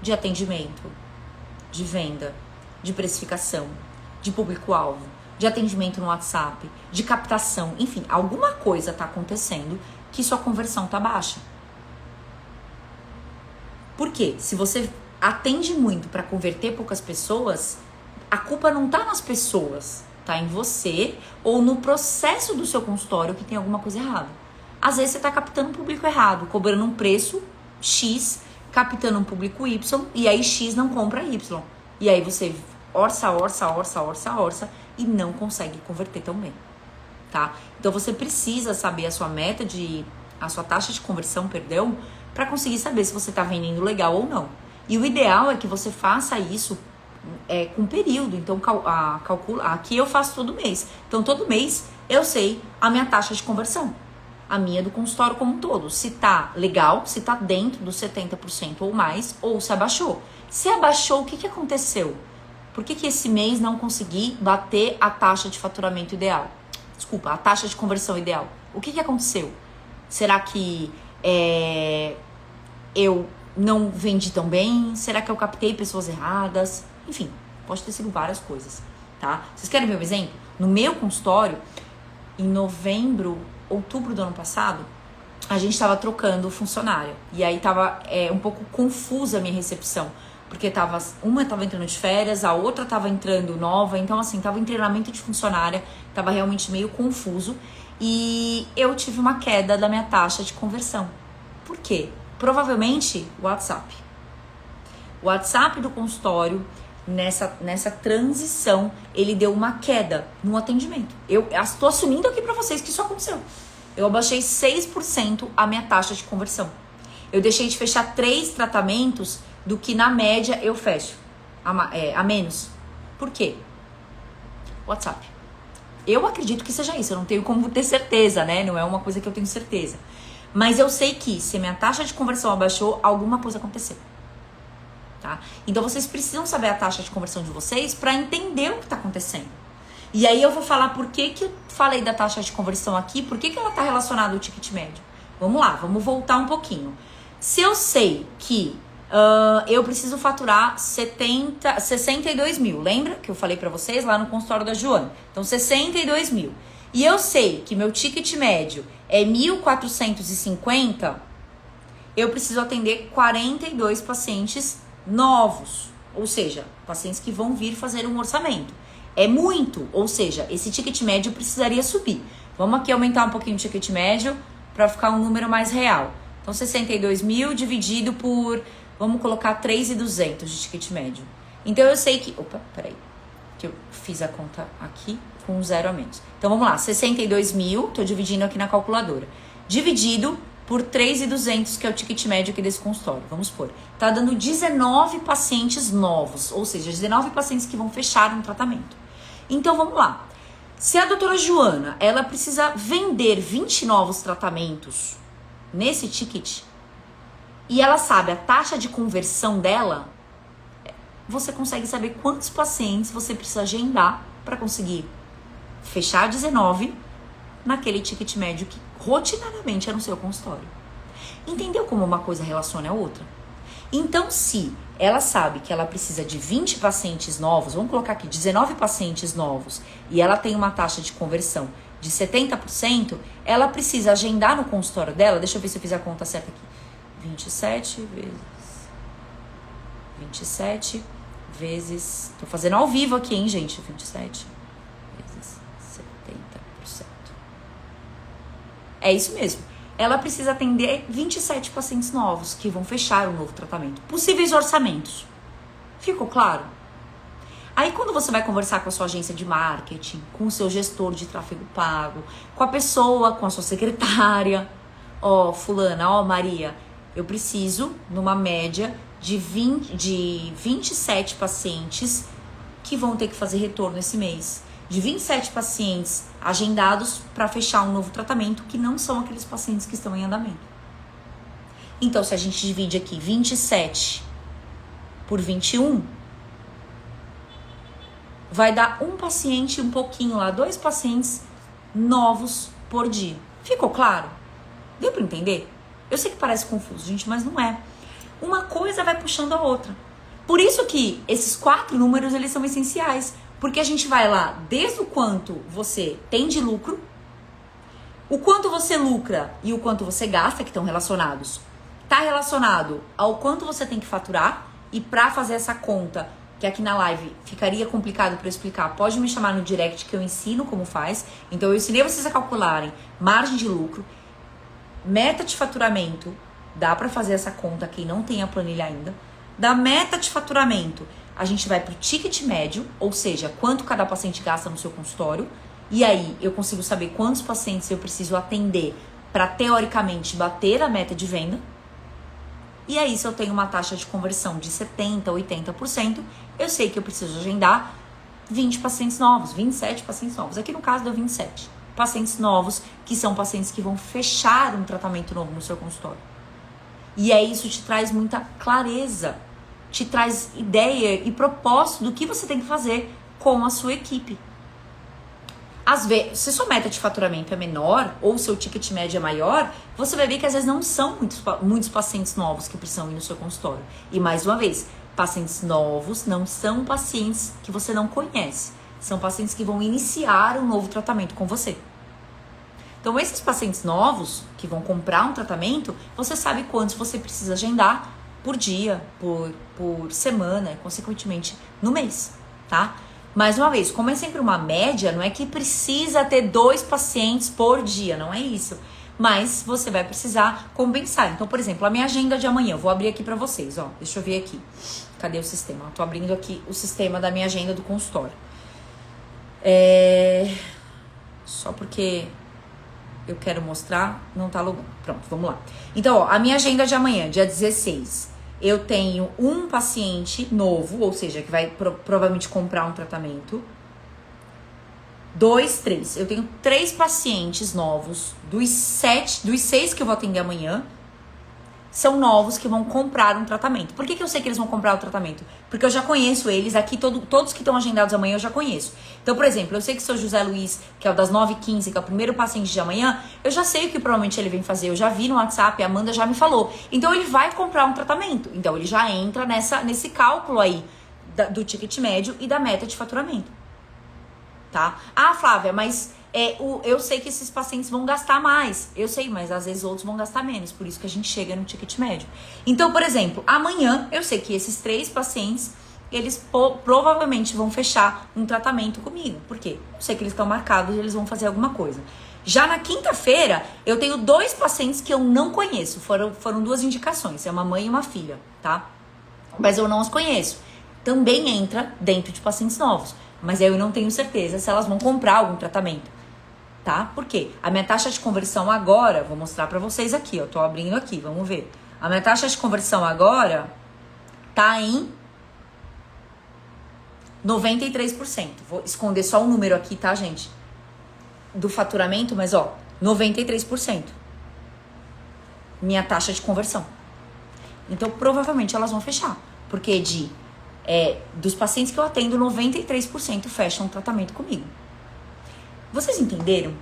A: de atendimento, de venda, de precificação, de público-alvo, de atendimento no WhatsApp, de captação, enfim, alguma coisa tá acontecendo que sua conversão tá baixa. Por quê? Se você atende muito para converter poucas pessoas, a culpa não tá nas pessoas, tá em você ou no processo do seu consultório que tem alguma coisa errada. Às vezes você tá captando um público errado, cobrando um preço X, captando um público Y, e aí X não compra Y. E aí você orça, e não consegue converter tão bem, tá? Então você precisa saber a sua taxa de conversão, para conseguir saber se você tá vendendo legal ou não. E o ideal é que você faça isso com período. Então calcula, aqui eu faço todo mês. Então todo mês eu sei a minha taxa de conversão, a minha do consultório como um todo, se tá legal, se tá dentro dos 70% ou mais, ou se abaixou. Se abaixou, o que aconteceu? Por que esse mês não consegui bater a taxa de faturamento ideal? Desculpa, a taxa de conversão ideal. O que aconteceu? Será que eu não vendi tão bem? Será que eu captei pessoas erradas? Enfim, pode ter sido várias coisas, tá? Vocês querem ver um exemplo? No meu consultório, em outubro do ano passado, a gente tava trocando funcionária. E aí tava um pouco confusa a minha recepção. Porque uma tava entrando de férias, a outra tava entrando nova. Então, assim, tava em treinamento de funcionária. Tava realmente meio confuso. E eu tive uma queda da minha taxa de conversão. Por quê? Provavelmente o WhatsApp. O WhatsApp do consultório, nessa transição, ele deu uma queda no atendimento. Eu estou assumindo aqui pra vocês que isso aconteceu. Eu abaixei 6% a minha taxa de conversão. Eu deixei de fechar 3 tratamentos do que na média eu fecho a menos. Por quê? WhatsApp. Eu acredito que seja isso, eu não tenho como ter certeza, né? Não é uma coisa que eu tenho certeza. Mas eu sei que se minha taxa de conversão abaixou, alguma coisa aconteceu. Tá? Então vocês precisam saber a taxa de conversão de vocês para entender o que está acontecendo. E aí eu vou falar por que eu falei da taxa de conversão aqui, por que ela está relacionada ao ticket médio. Vamos lá, vamos voltar um pouquinho. Se eu sei que eu preciso faturar 62 mil, lembra que eu falei pra vocês lá no consultório da Joana? Então 62 mil. E eu sei que meu ticket médio é 1.450, eu preciso atender 42 pacientes novos. Ou seja, pacientes que vão vir fazer um orçamento. É muito, ou seja, esse ticket médio precisaria subir. Vamos aqui aumentar um pouquinho o ticket médio para ficar um número mais real. Então 62 mil dividido por... Vamos colocar 3.200 de ticket médio. Então eu sei que... Opa, peraí. Que eu fiz a conta aqui com 0 a menos. Então vamos lá, 62 mil, tô dividindo aqui na calculadora. Dividido por 3.200, que é o ticket médio aqui desse consultório. Vamos supor. Tá dando 19 pacientes novos. Ou seja, 19 pacientes que vão fechar um tratamento. Então vamos lá. Se a doutora Joana, ela precisa vender 20 novos tratamentos nesse ticket... E ela sabe a taxa de conversão dela, você consegue saber quantos pacientes você precisa agendar para conseguir fechar 19 naquele ticket médio que rotineiramente é no seu consultório. Entendeu como uma coisa relaciona a outra? Então, se ela sabe que ela precisa de 20 pacientes novos, vamos colocar aqui 19 pacientes novos, e ela tem uma taxa de conversão de 70%, ela precisa agendar no consultório dela, deixa eu ver se eu fiz a conta certa aqui, 27 vezes... Tô fazendo ao vivo aqui, hein, gente? 27 vezes 70%. É isso mesmo. Ela precisa atender 27 pacientes novos que vão fechar um novo tratamento. Possíveis orçamentos. Ficou claro? Aí quando você vai conversar com a sua agência de marketing, com o seu gestor de tráfego pago, com a pessoa, com a sua secretária, ó, fulana, ó, Maria... Eu preciso, numa média, de 27 pacientes que vão ter que fazer retorno esse mês. De 27 pacientes agendados para fechar um novo tratamento, que não são aqueles pacientes que estão em andamento. Então, se a gente divide aqui 27 por 21, vai dar um paciente, um pouquinho lá, 2 pacientes novos por dia. Ficou claro? Deu para entender? Eu sei que parece confuso, gente, mas não é. Uma coisa vai puxando a outra. Por isso que esses 4 números, eles são essenciais. Porque a gente vai lá desde o quanto você tem de lucro, o quanto você lucra e o quanto você gasta, que estão relacionados. Está relacionado ao quanto você tem que faturar. E para fazer essa conta, que aqui na live ficaria complicado para explicar, pode me chamar no direct que eu ensino como faz. Então eu ensinei vocês a calcularem margem de lucro, meta de faturamento, dá para fazer essa conta quem não tem a planilha ainda. Da meta de faturamento a gente vai pro ticket médio, ou seja, quanto cada paciente gasta no seu consultório. E aí eu consigo saber quantos pacientes eu preciso atender para teoricamente bater a meta de venda. E aí, se eu tenho uma taxa de conversão de 70%, 80%, eu sei que eu preciso agendar 20 pacientes novos, 27 pacientes novos. Aqui no caso deu 27 pacientes novos, que são pacientes que vão fechar um tratamento novo no seu consultório. E aí isso te traz muita clareza, te traz ideia e propósito do que você tem que fazer com a sua equipe. Às vezes, se sua meta de faturamento é menor ou seu ticket médio é maior, você vai ver que às vezes não são muitos pacientes novos que precisam ir no seu consultório. E mais uma vez, pacientes novos não são pacientes que você não conhece. São pacientes que vão iniciar um novo tratamento com você. Então, esses pacientes novos que vão comprar um tratamento, você sabe quantos você precisa agendar por dia, por semana, consequentemente no mês, tá? Mais uma vez, como é sempre uma média, não é que precisa ter 2 pacientes por dia, não é isso. Mas você vai precisar compensar. Então, por exemplo, a minha agenda de amanhã, eu vou abrir aqui pra vocês, ó. Deixa eu ver aqui. Cadê o sistema? Eu tô abrindo aqui o sistema da minha agenda do consultório. Só porque eu quero mostrar, não tá logando. Pronto, vamos lá. Então, ó, a minha agenda de amanhã, dia 16, eu tenho um paciente novo, ou seja, que vai provavelmente comprar um tratamento. 2, 3. Eu tenho 3 pacientes novos, dos 6 que eu vou atender amanhã, são novos que vão comprar um tratamento. Por que eu sei que eles vão comprar o tratamento? Porque eu já conheço eles, aqui todos que estão agendados amanhã eu já conheço. Então, por exemplo, eu sei que o seu José Luiz, que é o das 9h15, que é o primeiro paciente de amanhã, eu já sei o que provavelmente ele vem fazer, eu já vi no WhatsApp, a Amanda já me falou. Então, ele vai comprar um tratamento. Então, ele já entra nesse cálculo aí do ticket médio e da meta de faturamento. Tá? Ah, Flávia, mas eu sei que esses pacientes vão gastar mais. Eu sei, mas às vezes outros vão gastar menos. Por isso que a gente chega no ticket médio. Então, por exemplo, amanhã eu sei que esses 3 pacientes, eles provavelmente vão fechar um tratamento comigo. Por quê? Eu sei que eles estão marcados e eles vão fazer alguma coisa. Já na quinta-feira, eu tenho 2 pacientes que eu não conheço. Foram 2 indicações, é uma mãe e uma filha, tá? Mas eu não as conheço. Também entra dentro de pacientes novos. Mas eu não tenho certeza se elas vão comprar algum tratamento, tá? Por quê? A minha taxa de conversão agora, vou mostrar pra vocês aqui, ó, tô abrindo aqui, vamos ver. A minha taxa de conversão agora tá em 93%. Vou esconder só o número aqui, tá, gente? Do faturamento, mas ó, 93%. Minha taxa de conversão. Então, provavelmente elas vão fechar, porque dos pacientes que eu atendo, 93% fecham um tratamento comigo. Vocês entenderam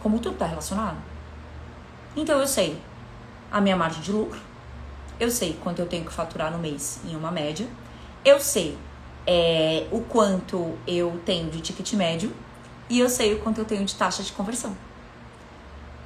A: como tudo está relacionado? Então eu sei a minha margem de lucro, eu sei quanto eu tenho que faturar no mês em uma média, eu sei o quanto eu tenho de ticket médio e eu sei o quanto eu tenho de taxa de conversão.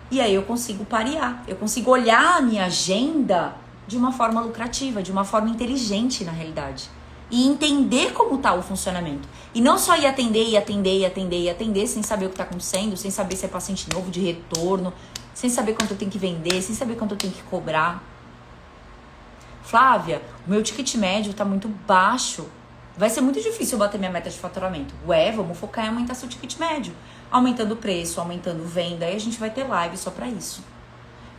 A: E aí eu consigo parear, eu consigo olhar a minha agenda de uma forma lucrativa, de uma forma inteligente na realidade. E entender como tá o funcionamento. E não só ir atender, sem saber o que tá acontecendo, sem saber se é paciente novo, de retorno, sem saber quanto eu tenho que vender, sem saber quanto eu tenho que cobrar. Flávia, o meu ticket médio tá muito baixo. Vai ser muito difícil eu bater minha meta de faturamento. Vamos focar em aumentar seu ticket médio. Aumentando o preço, aumentando venda, aí a gente vai ter live só pra isso.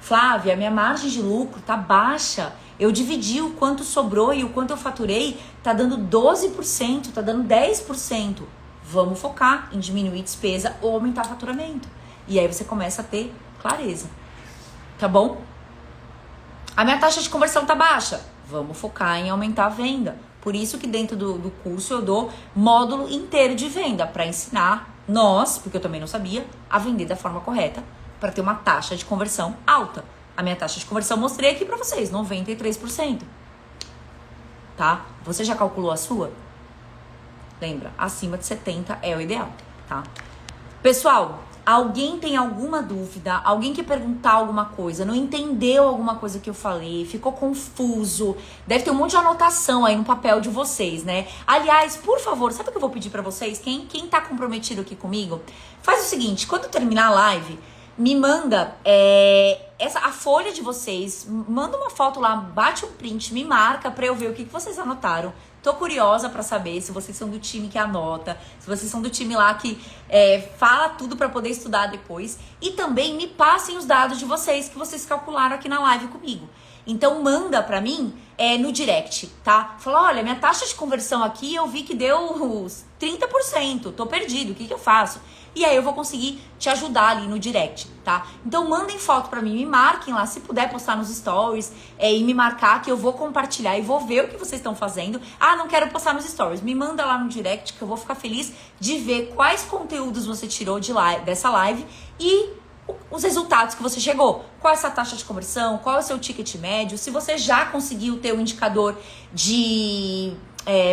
A: Flávia, minha margem de lucro tá baixa. Eu dividi o quanto sobrou e o quanto eu faturei, tá dando 12%, tá dando 10%. Vamos focar em diminuir despesa ou aumentar o faturamento. E aí você começa a ter clareza. Tá bom? A minha taxa de conversão tá baixa. Vamos focar em aumentar a venda. Por isso que dentro do curso eu dou módulo inteiro de venda para ensinar nós, porque eu também não sabia, a vender da forma correta para ter uma taxa de conversão alta. A minha taxa de conversão mostrei aqui pra vocês, 93%. Tá? Você já calculou a sua? Lembra, acima de 70 é o ideal, tá? Pessoal, alguém tem alguma dúvida? Alguém quer perguntar alguma coisa? Não entendeu alguma coisa que eu falei? Ficou confuso? Deve ter um monte de anotação aí no papel de vocês, né? Aliás, por favor, sabe o que eu vou pedir pra vocês? Quem tá comprometido aqui comigo? Faz o seguinte, quando terminar a live, me manda a folha de vocês, manda uma foto lá, bate um print, me marca pra eu ver o que vocês anotaram Tô curiosa pra saber se vocês são do time que anota, se vocês são do time lá que fala tudo pra poder estudar depois. E também me passem os dados de vocês que vocês calcularam aqui na live comigo. Então manda pra mim no direct, tá? Fala, olha, minha taxa de conversão aqui eu vi que deu 30%, tô perdido, o que eu faço? E aí eu vou conseguir te ajudar ali no direct, tá? Então mandem foto pra mim, me marquem lá, se puder postar nos stories e me marcar que eu vou compartilhar e vou ver o que vocês estão fazendo. Ah, não quero postar nos stories, me manda lá no direct que eu vou ficar feliz de ver quais conteúdos você tirou dessa live e os resultados que você chegou. Qual é essa taxa de conversão, qual é o seu ticket médio, se você já conseguiu ter o indicador de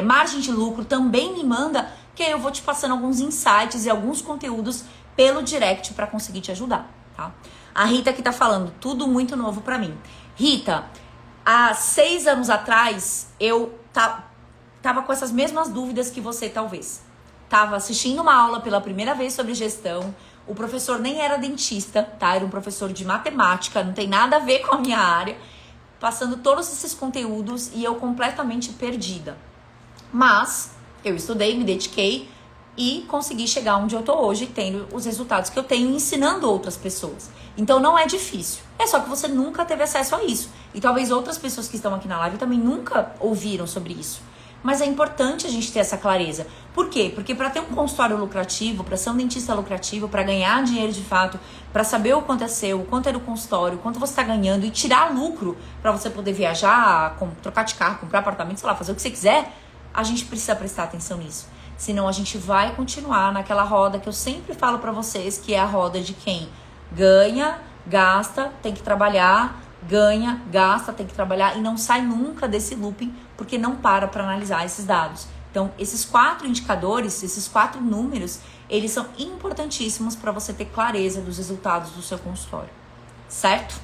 A: margem de lucro, também me manda, que aí eu vou te passando alguns insights e alguns conteúdos pelo direct para conseguir te ajudar, tá? A Rita aqui tá falando, tudo muito novo para mim. Rita, há 6 anos atrás, eu tava com essas mesmas dúvidas que você, talvez. Tava assistindo uma aula pela primeira vez sobre gestão, o professor nem era dentista, tá? Era um professor de matemática, não tem nada a ver com a minha área, passando todos esses conteúdos e eu completamente perdida. Mas eu estudei, me dediquei e consegui chegar onde eu tô hoje, tendo os resultados que eu tenho, ensinando outras pessoas. Então não é difícil. É só que você nunca teve acesso a isso. E talvez outras pessoas que estão aqui na live também nunca ouviram sobre isso. Mas é importante a gente ter essa clareza. Por quê? Porque para ter um consultório lucrativo, para ser um dentista lucrativo, para ganhar dinheiro de fato, para saber o quanto é seu, o quanto é do consultório, o quanto você está ganhando e tirar lucro para você poder viajar, trocar de carro, comprar apartamento, sei lá, fazer o que você quiser, a gente precisa prestar atenção nisso. Senão a gente vai continuar naquela roda que eu sempre falo para vocês, que é a roda de quem ganha, gasta, tem que trabalhar, ganha, gasta, tem que trabalhar e não sai nunca desse looping porque não para analisar esses dados. Então, esses 4 indicadores, esses 4 números, eles são importantíssimos para você ter clareza dos resultados do seu consultório, certo?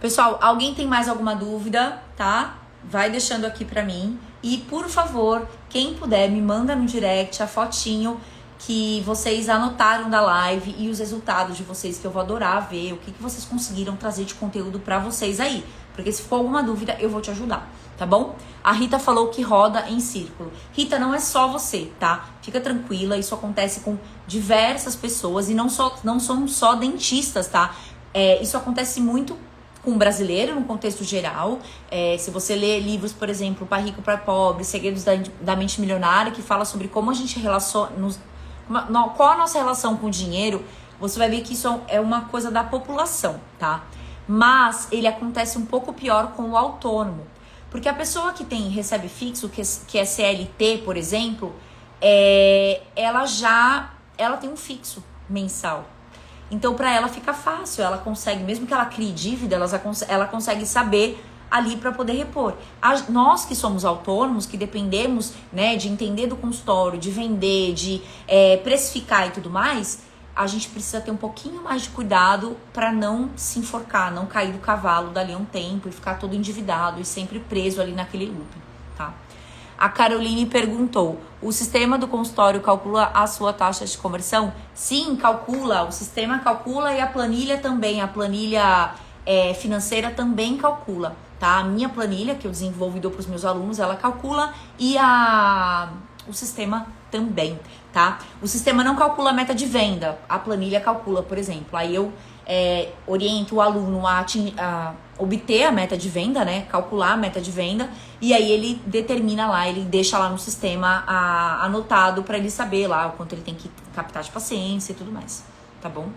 A: Pessoal, alguém tem mais alguma dúvida, tá? Vai deixando aqui pra mim. E, por favor, quem puder, me manda no direct a fotinho que vocês anotaram da live e os resultados de vocês, que eu vou adorar ver o que vocês conseguiram trazer de conteúdo pra vocês aí. Porque se for alguma dúvida, eu vou te ajudar, tá bom? A Rita falou que roda em círculo. Rita, não é só você, tá? Fica tranquila, isso acontece com diversas pessoas e não somos só dentistas, tá? Isso acontece muito com brasileiro no contexto geral. Se você lê livros, por exemplo, Pai Rico, Pai Pobre, Segredos da Mente Milionária, que fala sobre como a gente relaciona, qual a nossa relação com o dinheiro, você vai ver que isso é uma coisa da população, tá? Mas ele acontece um pouco pior com o autônomo. Porque a pessoa que recebe fixo, que é CLT, por exemplo, ela tem um fixo mensal. Então, para ela fica fácil, ela consegue, mesmo que ela crie dívida, ela consegue saber ali para poder repor. Nós que somos autônomos, que dependemos, né, de entender do consultório, de vender, de precificar e tudo mais, a gente precisa ter um pouquinho mais de cuidado para não se enforcar, não cair do cavalo dali a um tempo e ficar todo endividado e sempre preso ali naquele loop, tá? A Caroline perguntou, o sistema do consultório calcula a sua taxa de conversão? Sim, calcula, o sistema calcula e a planilha também, a planilha financeira também calcula, tá? A minha planilha, que eu desenvolvo e dou para os meus alunos, ela calcula e o sistema também, tá? O sistema não calcula a meta de venda, a planilha calcula, por exemplo. Aí eu oriento o aluno a obter a meta de venda, né? Calcular a meta de venda e aí ele determina lá, ele deixa lá no sistema anotado para ele saber lá o quanto ele tem que captar de paciência e tudo mais, tá bom?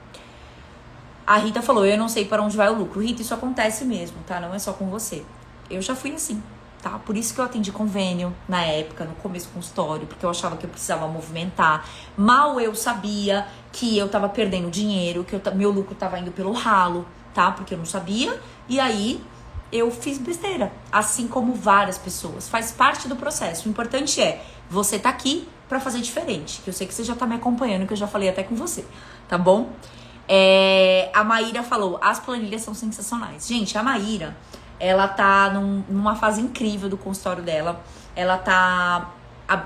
A: A Rita falou, eu não sei para onde vai o lucro. Rita, isso acontece mesmo, tá? Não é só com você. Eu já fui assim, tá? Por isso que eu atendi convênio na época, no começo do consultório, porque eu achava que eu precisava movimentar. Mal eu sabia que eu tava perdendo dinheiro, que meu lucro tava indo pelo ralo, tá? Porque eu não sabia. E aí eu fiz besteira, assim como várias pessoas. Faz parte do processo. O importante é você tá aqui pra fazer diferente, que eu sei que você já tá me acompanhando, que eu já falei até com você, tá bom? A Maíra falou, as planilhas são sensacionais. Gente, a Maíra, ela tá numa fase incrível do consultório dela. Ela tá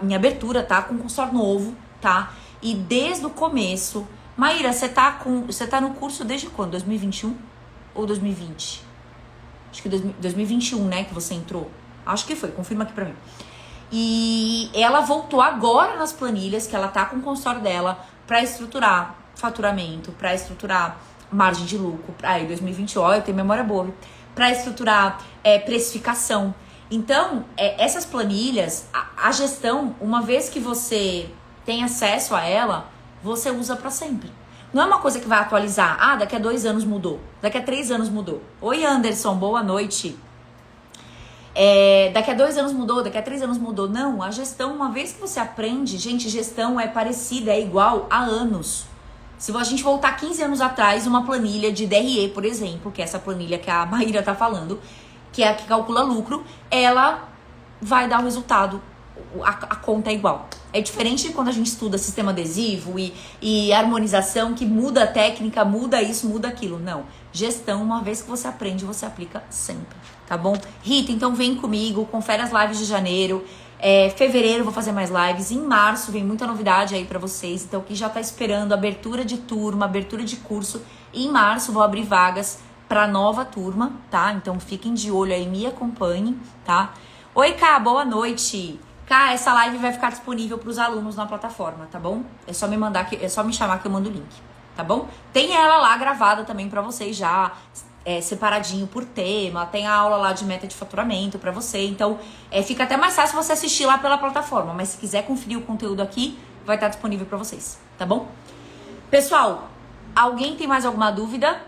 A: em abertura, tá? Com um consultório novo, tá? E desde o começo... Maíra, você tá no curso desde quando? 2021 ou 2020? Acho que 2021, né? Que você entrou. Acho que foi, confirma aqui pra mim. E ela voltou agora nas planilhas que ela tá com o consultório dela pra estruturar faturamento, pra estruturar margem de lucro. Aí, 2020, ó, eu tenho memória boa, viu? Pra estruturar precificação. Então, essas planilhas, a gestão, uma vez que você tem acesso a ela, você usa pra sempre. Não é uma coisa que vai atualizar. Ah, daqui a 2 anos mudou. Daqui a 3 anos mudou. Oi, Anderson, boa noite. Daqui a 2 anos mudou, daqui a 3 anos mudou. Não, a gestão, uma vez que você aprende, gente, gestão é parecida, é igual a anos. Se a gente voltar 15 anos atrás, uma planilha de DRE, por exemplo, que é essa planilha que a Maíra tá falando, que é a que calcula lucro, ela vai dar o resultado, a conta é igual. É diferente de quando a gente estuda sistema adesivo e harmonização, que muda a técnica, muda isso, muda aquilo. Não, gestão, uma vez que você aprende, você aplica sempre, tá bom? Rita, então vem comigo, confere as lives de janeiro. Fevereiro eu vou fazer mais lives. Em março vem muita novidade aí pra vocês. Então quem já tá esperando abertura de turma, abertura de curso, em março vou abrir vagas pra nova turma, tá? Então fiquem de olho aí, me acompanhem, tá? Oi, Ká, boa noite. Ká, essa live vai ficar disponível pros alunos na plataforma, tá bom? É só me chamar que eu mando o link, tá bom? Tem ela lá gravada também pra vocês já, separadinho por tema, tem a aula lá de meta de faturamento pra você, então fica até mais fácil você assistir lá pela plataforma, mas se quiser conferir o conteúdo aqui, vai estar disponível pra vocês, tá bom? Pessoal, alguém tem mais alguma dúvida?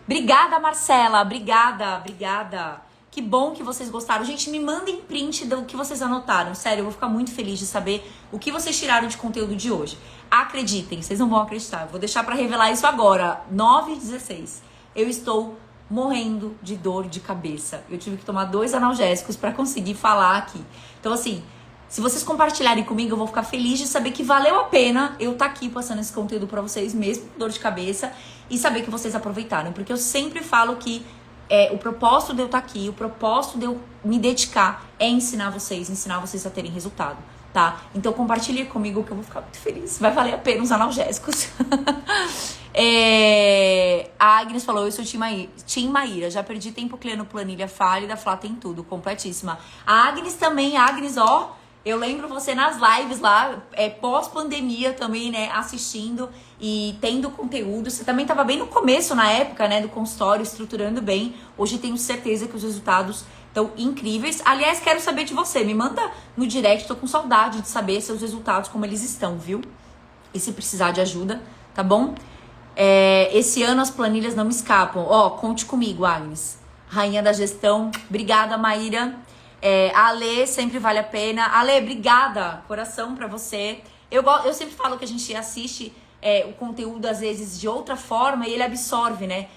A: Obrigada, Marcela, obrigada. Que bom que vocês gostaram. Gente, me mandem print do que vocês anotaram. Sério, eu vou ficar muito feliz de saber o que vocês tiraram de conteúdo de hoje. Acreditem, vocês não vão acreditar. Eu vou deixar pra revelar isso agora, 9h16. Eu estou morrendo de dor de cabeça. Eu tive que tomar 2 analgésicos pra conseguir falar aqui. Então, assim, se vocês compartilharem comigo, eu vou ficar feliz de saber que valeu a pena eu estar aqui passando esse conteúdo pra vocês, mesmo com dor de cabeça, e saber que vocês aproveitaram. Porque eu sempre falo que o propósito de eu estar aqui, o propósito de eu me dedicar é ensinar vocês a terem resultado, tá? Então compartilhe comigo que eu vou ficar muito feliz. Vai valer a pena os analgésicos. A Agnes falou, eu sou Tim Maíra, já perdi tempo criando planilha falha, da Flá tem tudo, completíssima. A Agnes também, ó, eu lembro você nas lives lá, pós-pandemia também, né, assistindo e tendo conteúdo. Você também estava bem no começo, na época, né, do consultório, estruturando bem. Hoje tenho certeza que os resultados estão incríveis. Aliás, quero saber de você. Me manda no direct, tô com saudade de saber seus resultados, como eles estão, viu? E se precisar de ajuda, tá bom? Esse ano as planilhas não me escapam. Ó, conte comigo, Agnes. Rainha da gestão. Obrigada, Maíra. Ale, sempre vale a pena. Ale, obrigada, coração pra você. Eu sempre falo que a gente assiste o conteúdo, às vezes, de outra forma e ele absorve, né?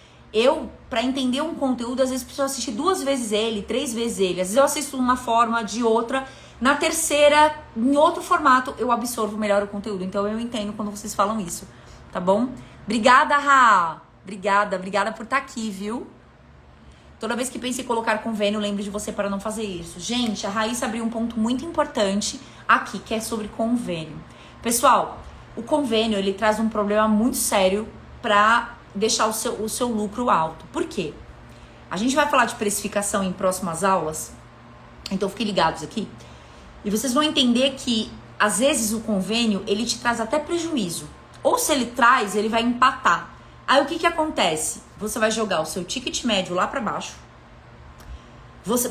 A: Pra entender um conteúdo, às vezes, preciso assistir 2 vezes ele, 3 vezes ele. Às vezes eu assisto de uma forma, de outra. Na terceira, em outro formato, eu absorvo melhor o conteúdo. Então, eu entendo quando vocês falam isso, tá bom? Obrigada, Ra. Obrigada por estar aqui, viu? Toda vez que pense em colocar convênio, lembre de você para não fazer isso. Gente, a Raíssa abriu um ponto muito importante aqui, que é sobre convênio. Pessoal, o convênio, ele traz um problema muito sério para deixar o seu lucro alto. Por quê? A gente vai falar de precificação em próximas aulas, então fiquem ligados aqui. E vocês vão entender que, às vezes, o convênio, ele te traz até prejuízo. Ou se ele traz, ele vai empatar. Aí o que acontece? Você vai jogar o seu ticket médio lá pra baixo.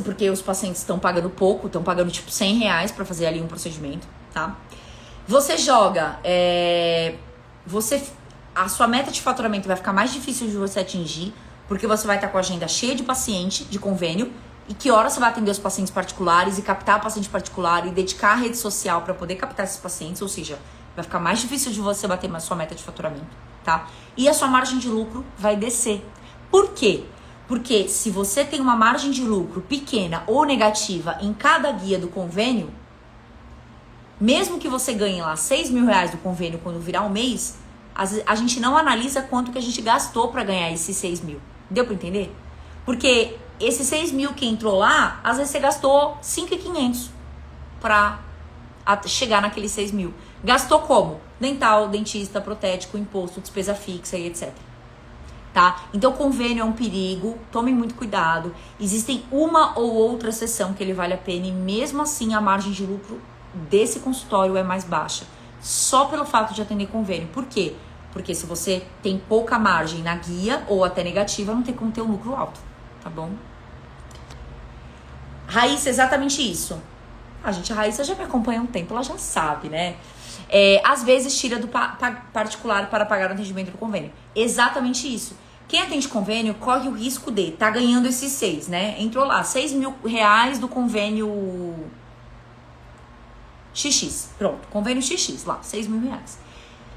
A: Porque os pacientes estão pagando pouco, estão pagando tipo R$100 pra fazer ali um procedimento, tá? Você joga, a sua meta de faturamento vai ficar mais difícil de você atingir, porque você vai estar com a agenda cheia de paciente, de convênio, e que hora você vai atender os pacientes particulares e captar paciente particular e dedicar a rede social pra poder captar esses pacientes, ou seja, vai ficar mais difícil de você bater na sua meta de faturamento, tá? E a sua margem de lucro vai descer. Por quê? Porque se você tem uma margem de lucro pequena ou negativa em cada guia do convênio, mesmo que você ganhe lá R$6.000 do convênio quando virar um mês, a gente não analisa quanto que a gente gastou para ganhar esses 6.000. Deu para entender? Porque esses 6.000 que entrou lá, às vezes você gastou 5.500 para chegar naqueles 6.000. Gastou como? Dental, dentista, protético, imposto, despesa fixa e etc. tá? Então, convênio é um perigo, tomem muito cuidado. Existem uma ou outra sessão que ele vale a pena e mesmo assim a margem de lucro desse consultório é mais baixa. Só pelo fato de atender convênio. Por quê? Porque se você tem pouca margem na guia ou até negativa, não tem como ter um lucro alto, tá bom? Raíssa, exatamente isso. A Raíssa já me acompanha há um tempo, ela já sabe, né? Às vezes tira do particular para pagar o atendimento do convênio. Exatamente isso. Quem atende convênio corre o risco de tá ganhando esses 6, né? Entrou lá, 6 mil reais do convênio XX. Pronto, convênio XX lá, 6 mil reais.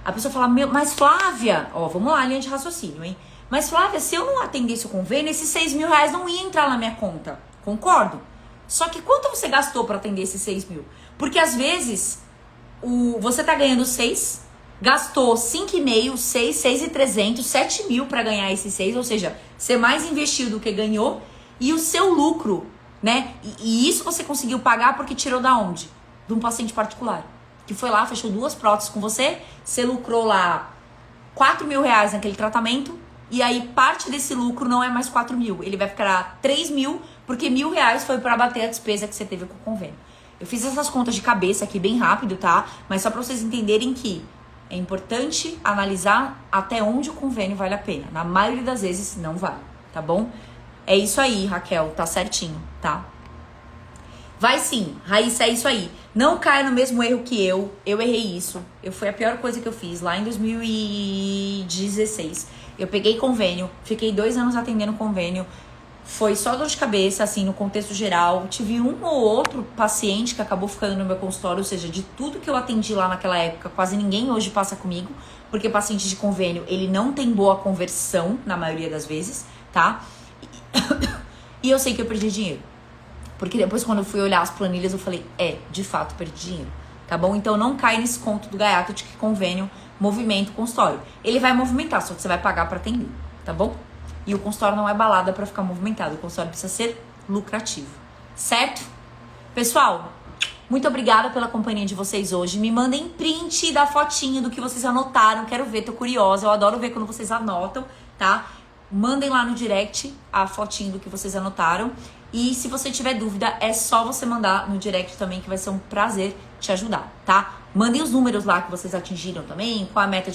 A: A pessoa fala, mas Flávia, ó, vamos lá, linha de raciocínio, hein? Mas Flávia, se eu não atendesse o convênio, esses 6 mil reais não ia entrar na minha conta. Concordo? Só que quanto você gastou para atender esses 6 mil? Porque às vezes você tá ganhando 6, gastou 5,5, 6, 6,300, 7 mil para ganhar esses 6, ou seja, você mais investiu do que ganhou, e o seu lucro, né? E isso você conseguiu pagar porque tirou da onde? De um paciente particular. Que foi lá, fechou 2 próteses com você lucrou lá 4 mil reais naquele tratamento, e aí parte desse lucro não é mais 4 mil, ele vai ficar 3 mil, porque 1.000 reais foi para bater a despesa que você teve com o convênio. Eu fiz essas contas de cabeça aqui bem rápido, tá? Mas só para vocês entenderem que é importante analisar até onde o convênio vale a pena. Na maioria das vezes não vale, tá bom? É isso aí, Raquel, tá certinho, tá? Vai sim, Raíssa, é isso aí. Não caia no mesmo erro que eu errei isso. Foi a pior coisa que eu fiz lá em 2016. Eu peguei convênio, fiquei 2 anos atendendo convênio. Foi só dor de cabeça, assim, no contexto geral. Tive um ou outro paciente que acabou ficando no meu consultório, ou seja, de tudo que eu atendi lá naquela época, quase ninguém hoje passa comigo, porque paciente de convênio, ele não tem boa conversão, na maioria das vezes, tá? E eu sei que eu perdi dinheiro. Porque depois, quando eu fui olhar as planilhas, eu falei, de fato, perdi dinheiro, tá bom? Então, não cai nesse conto do gaiato de que convênio movimenta o consultório. Ele vai movimentar, só que você vai pagar pra atender, tá bom? E o consultório não é balada pra ficar movimentado. O consultório precisa ser lucrativo, certo? Pessoal, muito obrigada pela companhia de vocês hoje. Me mandem print da fotinho do que vocês anotaram. Quero ver, tô curiosa. Eu adoro ver quando vocês anotam, tá? Mandem lá no direct a fotinho do que vocês anotaram. E se você tiver dúvida, é só você mandar no direct também, que vai ser um prazer te ajudar, tá? Mandem os números lá que vocês atingiram também, qual a meta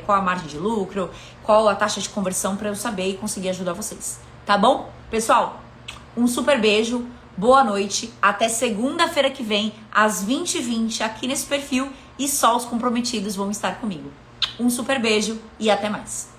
A: qual a margem de lucro, qual a taxa de conversão, pra eu saber e conseguir ajudar vocês, tá bom? Pessoal, um super beijo, boa noite, até segunda-feira que vem, às 20h20, aqui nesse perfil, e só os comprometidos vão estar comigo. Um super beijo e até mais.